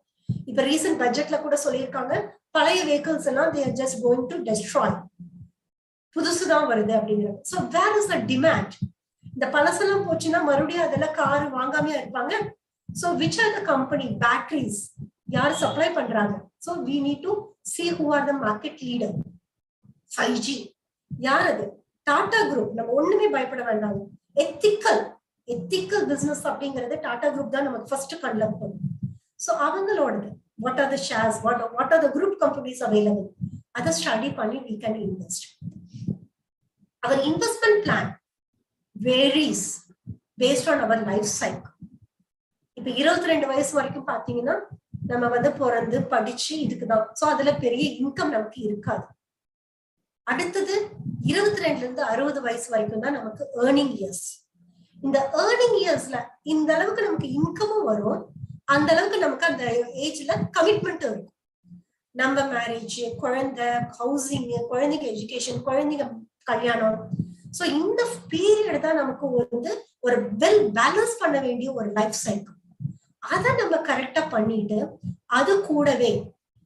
இப்ப ரீசன்ட் பட்ஜெட்ல கூட சொல்லியிருக்காங்க, பழைய vehicles எல்லாம் they are just going to destroy. புதுசுதான் வருது அப்படிங்கிறது. So where is the demand? இந்த பழசெல்லாம் போச்சுன்னா மறுபடியும் அதெல்லாம் கார் வாங்காமையா இருப்பாங்க. So which are the company batteries யார் சப்ளை பண்றாங்க? So we need to see who are the market leader. 5G யார் அது? டாடா குரூப். நம்ம ஒண்ணுமே பயப்பட வேண்டாம். ethical business அப்படிங்கிறது டாடா குரூப் தான் நமக்கு ஃபர்ஸ்ட் கண்ணில் இருக்கும். ஸோ அவங்களோடது what are the shares, what are the group companies available, அதை ஸ்டடி பண்ணி we can invest. Our investment plan varies based on our life cycle. இப்ப 22 வயசு வரைக்கும் பாத்தீங்கன்னா நம்ம வந்து பிறந்து படிச்சு இதுக்குதான். சோ அதுல பெரிய இன்கம் நமக்கு இருக்காது. அடுத்தது 22 இருந்து 60 வயசு வரைக்கும் தான் நமக்கு ஏர்னிங் இயர்ஸ். இந்த ஏர்னிங் இயர்ஸ்ல இந்த அளவுக்கு நமக்கு இன்கமும் வரும், அந்த அளவுக்கு நமக்கு அந்த ஏஜ்ல கமிட்மெண்ட் இருக்கும். நம்ம மேரேஜ், குழந்தை, ஹவுசிங், குழந்தைங்க எஜுகேஷன், குழந்தைங்க கல்யாணம். சோ இந்த பீரியட் தான் நமக்கு வந்து ஒரு வெல் பேலன்ஸ் பண்ண வேண்டிய ஒரு லைஃப் சைக்கிள். அதை நம்ம கரெக்டா பண்ணிட்டு அது கூடவே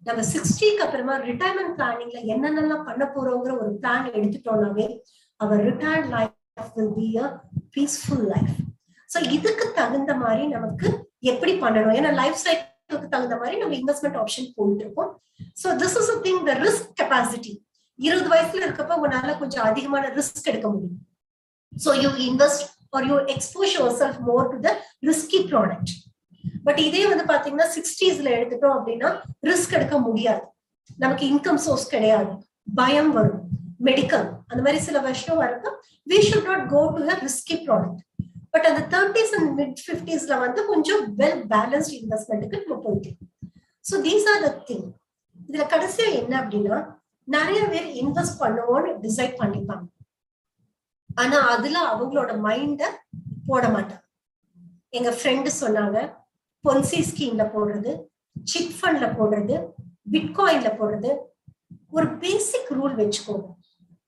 நம்ம 60க்கு அப்புறமா ரிட்டையர்மெண்ட் பிளானிங்ல என்னென்னலாம் பண்ண போறோங்கிற ஒரு பிளான் எடுத்துட்டோம்னாவே அவர் retired life will be a peaceful life. So இதுக்கு தகுந்த மாதிரி நமக்கு எப்படி பண்ணணும், ஏன்னா லைஃப் சைக்கிளுக்கு தகுந்த மாதிரி நம்ம இன்வெஸ்ட்மெண்ட் ஆப்ஷன் போயிட்டு இருக்கோம். So this is a thing, the risk capacity. 20 வயசுல இருக்கப்ப உங்களால கொஞ்சம் அதிகமான ரிஸ்க் எடுக்க முடியும். So you invest or you expose yourself more to the risky product. But இதே வந்து பாத்தீங்கன்னா 60ஸ்ல எடுத்துட்டோம் அப்படின்னா ரிஸ்க் எடுக்க முடியாது, நமக்கு இன்கம் சோர்ஸ் கிடையாது, பயம் வரும், மெடிக்கல் அந்த மாதிரி சில விஷயம் வரப்ப we should not go to a risky product. But அந்த 30s and mid 50sல வந்து கொஞ்சம் வெல் பேலன்ஸ்ட் இன்வெஸ்ட்மெண்ட்டுக்கு நம்ம போயிட்டு. So these are the thing. இதுல கடைசியா என்ன அப்படின்னா, நிறைய பேர் இன்வெஸ்ட் பண்ணுவோம்னு டிசைட் பண்ணிப்பாங்க, ஆனா அதுல அவங்களோட மைண்ட போட மாட்டாங்க. எங்க ஃப்ரெண்டு சொன்னாங்க, பொன்சி ஸ்கீம்ல போடுறது, சிட் ஃபண்ட்ல போடுறது, பிட்காயின்ல போடுறது. ஒரு பேசிக் ரூல் வச்சுக்கோங்க,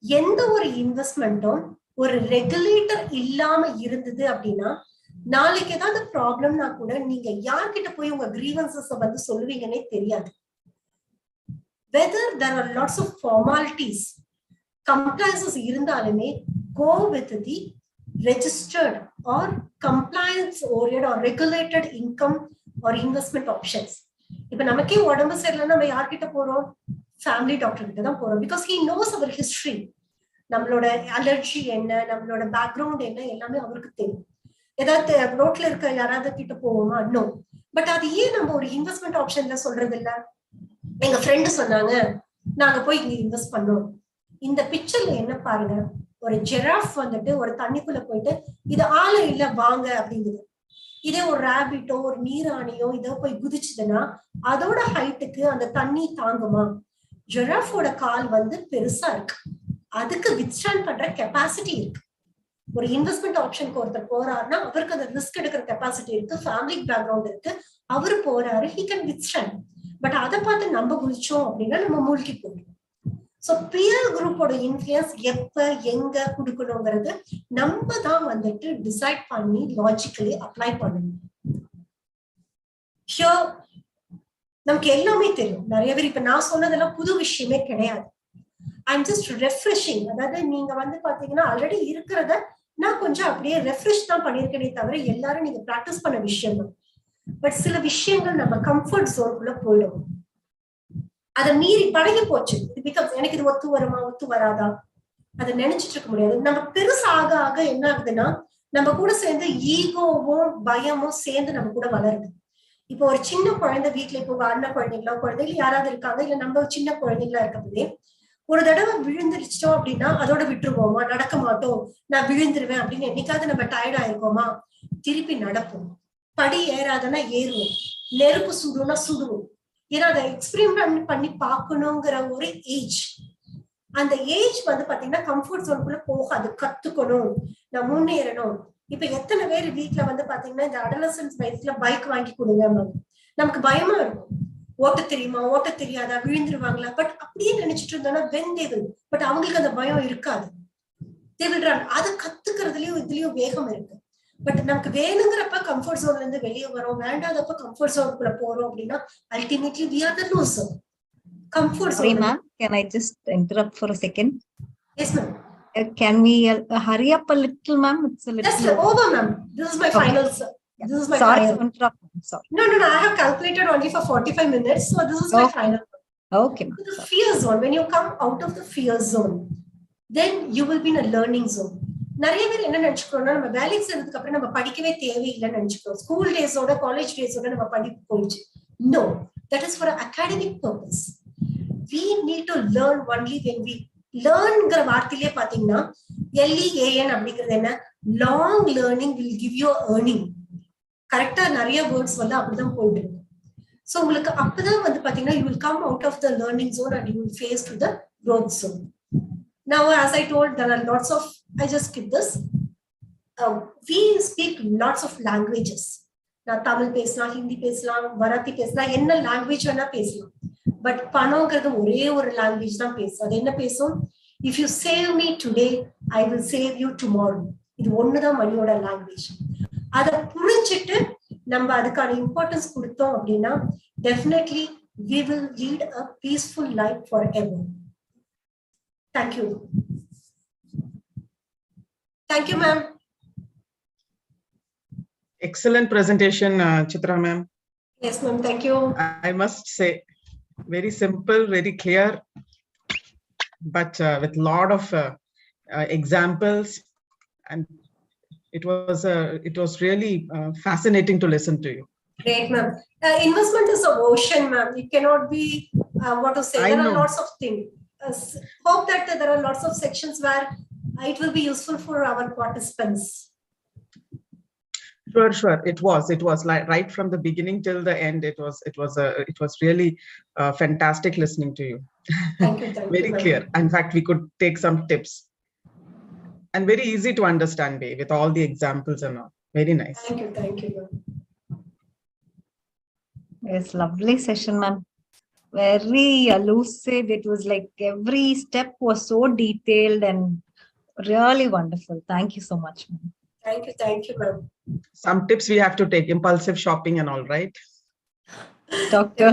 எந்த ஒரு இன்வெஸ்ட்மெண்ட்டும் ஒரு ரெகுலேட்டர் இல்லாம இருந்தது அப்படின்னா நாளைக்கு ஏதாவது ப்ராப்ளம்னா கூட நீங்க யார்கிட்ட போய் உங்க கிரீவன்சஸ் வந்து சொல்லுவீங்கன்னே தெரியாது. whether there are lots of formalities, compliances இருந்தாலுமே go with the registered or compliance oriented or regulated income or investment options. இப்ப நமக்கே உடம்பு சரியில்லைன்னா நம்ம யார்கிட்ட போறோம்? ஃபேமிலி டாக்டர் கிட்ட தான் போறோம். Because he knows our history, நம்மளோட அலர்ஜி என்ன, நம்மளோட பேக்ரவுண்ட் என்ன, எல்லாமே அவருக்கு தெரியும். ஏதாவது ரோட்ல இருக்க யாராவது கிட்ட போவோமா? நோ. பட் அது ஏன் நம்ம ஒரு இன்வெஸ்ட்மெண்ட் ஆப்ஷன்ல சொல்றது இல்ல? எங்க ஃப்ரெண்டு சொன்னாங்க, நாங்க போய் இங்க இன்வெஸ்ட் பண்ணோம். இந்த பிக்சர்ல என்ன பாருங்க, ஒரு ஜெராஃப் வந்துட்டு ஒரு தண்ணிக்குள்ள போயிட்டு இது ஆளு இல்ல வாங்க அப்படிங்குது. இதே ஒரு ராபிட்டோ ஒரு நீராணியோ இதோ போய் குதிச்சுதுன்னா அதோட ஹைட்டுக்கு அந்த தண்ணி தாங்குமா? ஜெராஃபோட கால் வந்து பெருசா இருக்கு, அதுக்கு வித்ஸ்டாண்ட் பண்ற கெப்பாசிட்டி இருக்கு. ஒரு இன்வெஸ்ட்மெண்ட் ஆப்ஷனுக்கு ஒருத்தர் போறாருன்னா அவருக்கு அந்த ரிஸ்க் எடுக்கிற கெப்பாசிட்டி இருக்கு, ஃபேமிலி பேக்ரவுண்ட் இருக்கு, அவரு போறாரு, he can withstand. பட் அதை பார்த்து நம்ம குதிச்சோம் அப்படின்னா நம்ம மூழ்கி போயிடும். சோ பியர் குரூப்போட இன்ஃப்ளூயன்ஸ் எப்ப எங்க கொடுக்கணுங்கிறது நம்ம தான் வந்துட்டு டிசைட் பண்ணி லாஜிக்கலி அப்ளை பண்ணணும். ஹியர் நமக்கு எல்லாமே தெரியும். நிறைய பேர் இப்ப நான் சொன்னதெல்லாம் புது விஷயமே கிடையாது. I'm just refreshing. அதாவது நீங்க வந்து பாத்தீங்கன்னா ஆல்ரெடி இருக்கிறத நான் கொஞ்சம் அப்படியே ரெஃப்ரெஷ் தான் பண்ணிருக்கேனே தவிர எல்லாரும் நீங்க பிராக்டிஸ் பண்ண விஷயம் தான். பட் சில விஷயங்கள் நம்ம கம்ஃபர்ட் ஜோனுக்குள்ள போயிடும், அதை மீறி பழகி போச்சு. பிகாஸ் எனக்கு இது ஒத்து வருமா ஒத்து வராதா அதை நினைச்சிட்டு இருக்க முடியாது. நம்ம பெருசு ஆக ஆக என்ன ஆகுதுன்னா நம்ம கூட சேர்ந்து ஈகோவும் பயமும் சேர்ந்து நம்ம கூட வளருது. இப்போ ஒரு சின்ன குழந்தை வீட்டுல இப்போ அண்ணன் குழந்தைகள் யாராவது இருக்காங்க, இல்ல நம்ம சின்ன குழந்தைங்களா இருக்கப்பவே ஒரு தடவை விழுந்துருச்சோம் அப்படின்னா அதோட விட்டுருவோமா? நடக்க மாட்டோம், நான் விழுந்துருவேன் அப்படின்னு என்னைக்காவது நம்ம டயர்ட் ஆயிருக்கோமா? திருப்பி நடப்போம். படி ஏறாதன்னா ஏறுவோம், நெருப்பு சுடுனா சுடுவோம். ஏன்னா அதை எக்ஸ்பெரிமெண்ட் பண்ணி பார்க்கணுங்கிற ஒரு ஏஜ். அந்த ஏஜ் வந்து பாத்தீங்கன்னா கம்ஃபர்ட் ஜோனுக்குள்ள போகாது. கத்துக்கணும், நான் முன்னேறணும். இப்ப எத்தனை பேர் வீட்டுல வந்து பாத்தீங்கன்னா இந்த அடலசன்ஸ் வயசுல பைக் வாங்கி கொடுங்க, நமக்கு பயமா இருக்கும். ஓட்ட தெரியுமா, ஓட்ட தெரியாதா, விழுந்துருவாங்களா? பட் அப்படியே நினைச்சிட்டு இருந்தோம்னா வெந்தேவல். பட் அவங்களுக்கு அந்த பயம் இருக்காது. அதை கத்துக்கிறதுலயும் இதுலயும் வேகம் இருக்கு. பட் நமக்கு வேணுங்கிறப்ப கம்ஃபர்ட் ஜோன்ல இருந்து வெளியே வரோம், வேண்டாதப்ப கம்ஃபர்ட் ஜோனுக்குள்ள போறோம் அப்படின்னா ultimately we are the loser. Comfort zone. Sorry, ma'am. Can I just interrupt for a second? Yes, ma'am. Can we hurry up a little, ma'am? It's a little. Just over, ma'am. This is my final. Yeah. This is my sorry final. To interrupt. Sorry. No. I have calculated only for 45 minutes, so this is my final. Okay, ma'am. The fear zone. When you come out of the fear zone, then you will be in a learning zone. நிறைய பேர் என்ன நினைச்சுக்கிறோம்னா, நம்ம வேலைக்கு சேர்ந்ததுக்கு அப்புறம் நம்ம படிக்கவே தேவையில்லைன்னு நினைச்சுக்கிறோம். ஸ்கூல் டேஸோட காலேஜ் டேஸோட நம்ம படிப்பு போயிடுச்சு. No, that is for an academic purpose. We need to learn only when we learnங்கிற வார்த்தையிலே பாத்தீங்கன்னா LEAN அப்படிங்கிறது என்ன, long learning will give you earning. கரெக்டா நிறைய வேர்ட்ஸ் வந்து அப்படிதான் போயிட்டு இருக்கு. ஸோ உங்களுக்கு அப்பதான் வந்து பாத்தீங்கன்னா you will come out of the learning zone and you will face to the growth zone. Now, as I told, there are lots of, I just skip this. We speak lots of languages. நான் தமிழ் பேசலாம், ஹிந்தி பேசலாம், மராத்தி பேசலாம், என்ன language வேணா பேசலாம். But பணங்கிறது ஒரே ஒரு language தான் பேசும். அது என்ன பேசும்? If you save me today, I will save you tomorrow. இது ஒண்ணுதான் மணியோட லாங்குவேஜ். அதை புரிஞ்சுட்டு நம்ம அதுக்கான இம்பார்ட்டன்ஸ் கொடுத்தோம் அப்படின்னா definitely we will lead a peaceful life forever. Thank you. Thank you, ma'am. Excellent presentation, Chitra ma'am. Yes, ma'am. Thank you. I must say, very simple, very clear, but with a lot of examples, and it was really fascinating to listen to you. Great, ma'am. Investment is an ocean, ma'am. It cannot be what to say. There are lots of things. Hope that there are lots of sections where it will be useful for our participants. Sure. It was like right from the beginning till the end. It was really fantastic listening to you. Thank you. Very clear. In fact, we could take some tips, and very easy to understand with all the examples and all. Very nice. Thank you, ma'am. Yes, lovely session, ma'am. Very elusive. It was like every step was so detailed and really wonderful. Thank you so much, ma'am. Thank you, ma'am. Some tips we have to take: impulsive shopping and all, right? Doctor.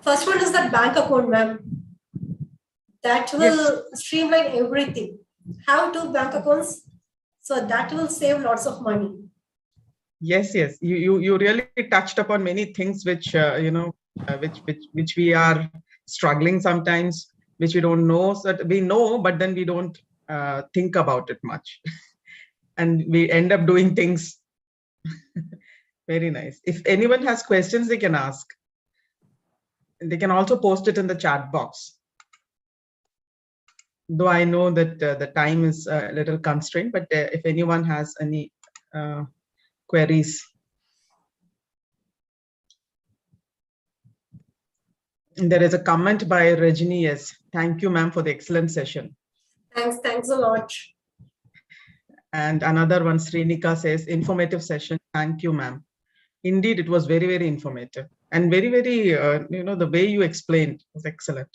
First one is that bank account, ma'am. That will streamline everything. Have 2 bank accounts, so that will save lots of money. Yes. You really touched upon many things which which we are struggling sometimes, which we don't know. So we know, but then we don't think about it much, and we end up doing things. Very nice. If anyone has questions, they can ask. They can also post it in the chat box. Though I know that the time is a little constrained, but if anyone has any queries. There is a comment by Rajini. Yes, thank you, ma'am, for the excellent session. Thanks a lot. And another one, Srinika says, informative session. Thank you, ma'am. Indeed, it was very, very informative, and very, very, the way you explained was excellent.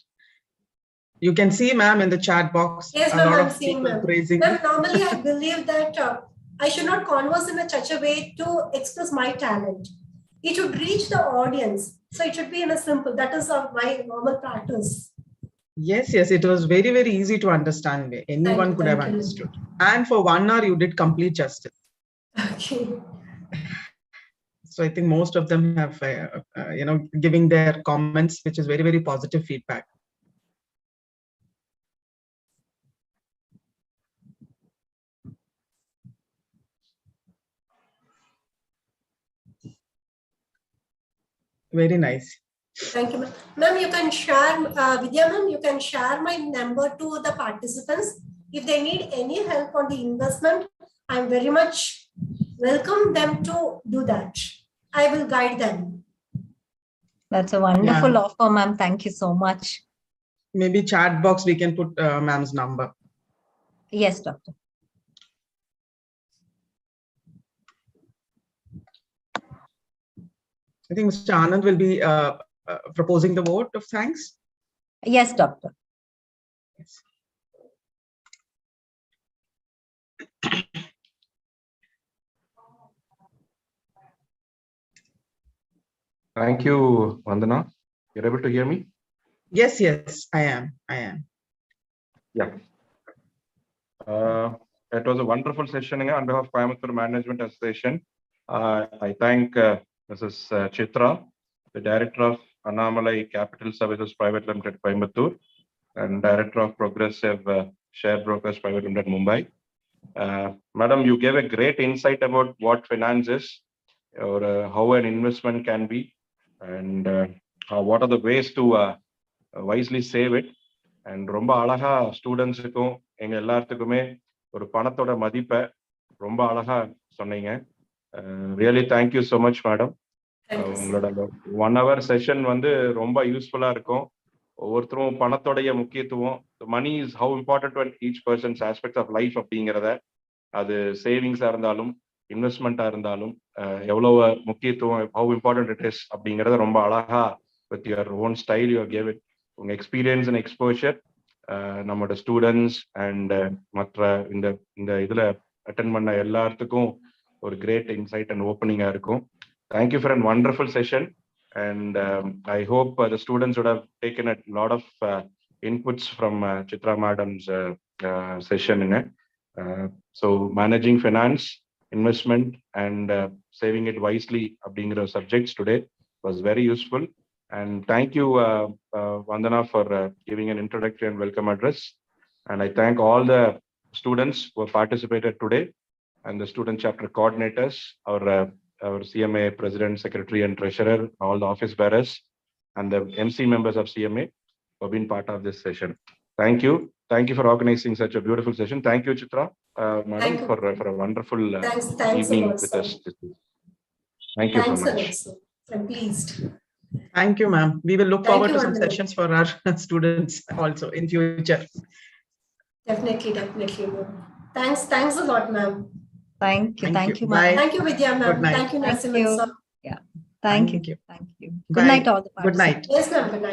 You can see, ma'am, in the chat box, yes, a lot I'm of seeing, people praising. Ma'am, normally I believe that I should not converse in such a way to express my talent. It should reach the audience. So it should be in a simple, that is my normal practice. Yes, it was very, very easy to understand. Anyone could have understood. And for 1 hour, you did complete justice. Okay. So I think most of them have, giving their comments, which is very, very positive feedback. Very nice. Thank you, ma'am. Ma'am, you can share, Vidya ma'am, you can share my number to the participants. If they need any help on the investment, I'm very much welcome them to do that. I will guide them. That's a wonderful offer, ma'am. Thank you so much. Maybe chat box we can put ma'am's number. Yes, doctor. I think Mr. Anand will be proposing the vote of thanks. Yes, doctor. Yes. Thank you, Vandana. You're able to hear me? Yes, yes, I am. I am. Yeah. It was a wonderful session on behalf of Coimbatore Management Association. I thank Mrs. Chitra, the Director of Annamalai Capital Services Private Limited, Coimbatore, and Director of Progressive Share Brokers Private Limited, Mumbai. Madam, you gave a great insight about what finance is, or how an investment can be, and what are the ways to wisely save it. And ரொம்ப அழகா ஸ்டூடெண்ட்ஸுக்கும் எங்க எல்லாத்துக்குமே ஒரு பணத்தோட மதிப்பை ரொம்ப அழகா சொன்னீங்க. Really thank you so much madam. உங்களோட 1 hour செஷன் வந்து ரொம்ப யூஸ்ஃபுல்லா இருக்கும். ஒவ்வொருத்தரும் பணத்தோடைய முக்கியத்துவம், money is how important to each persons aspects of life அப்படிங்கிறத, அது சேவிங்ஸா இருந்தாலும் இன்வெஸ்ட்மெண்ட்டா இருந்தாலும் எவ்வளவு முக்கியத்துவம், ஹவு இம்பார்ட்டன்ட் இட் இஸ் அப்படிங்கிறத ரொம்ப அழகா with your own style you gave it. உங்க எக்ஸ்பீரியன்ஸ் அண்ட் எக்ஸ்போஷர் நம்மளோட ஸ்டூடெண்ட்ஸ் அண்ட் மற்ற இந்த இதுல அட்டென்ட் பண்ண எல்லாத்துக்கும் ஒரு கிரேட் இன்சைட் அண்ட் ஓப்பனிங்கா இருக்கும். Thank you for an wonderful session, and I hope the students would have taken a lot of inputs from Chitra madam's session in it. So managing finance, investment, and saving it wisely அப்படிங்கிற subjects today was very useful. And thank you, Vandana, for giving an introductory and welcome address. And I thank all the students who have participated today, and the student chapter coordinators, our CMA president, secretary, and treasurer, all the office bearers, and the MC members of CMA who have been part of this session. Thank you. Thank you for organizing such a beautiful session. Thank you, Chitra, madam, for a wonderful evening with us. Thank you so much. I'm pleased. Thank you, ma'am. We will look forward to some sessions for our students also in future. Definitely, definitely. Thanks a lot, ma'am. Thank you, ma'am. Bye. Thank you, Vidya, ma'am. Thank you, Thank Narasimhan you. sir. Yeah. Thank you. Thank you. Thank you. Good Bye. night, all the Good night. Yes, ma'am. Good night.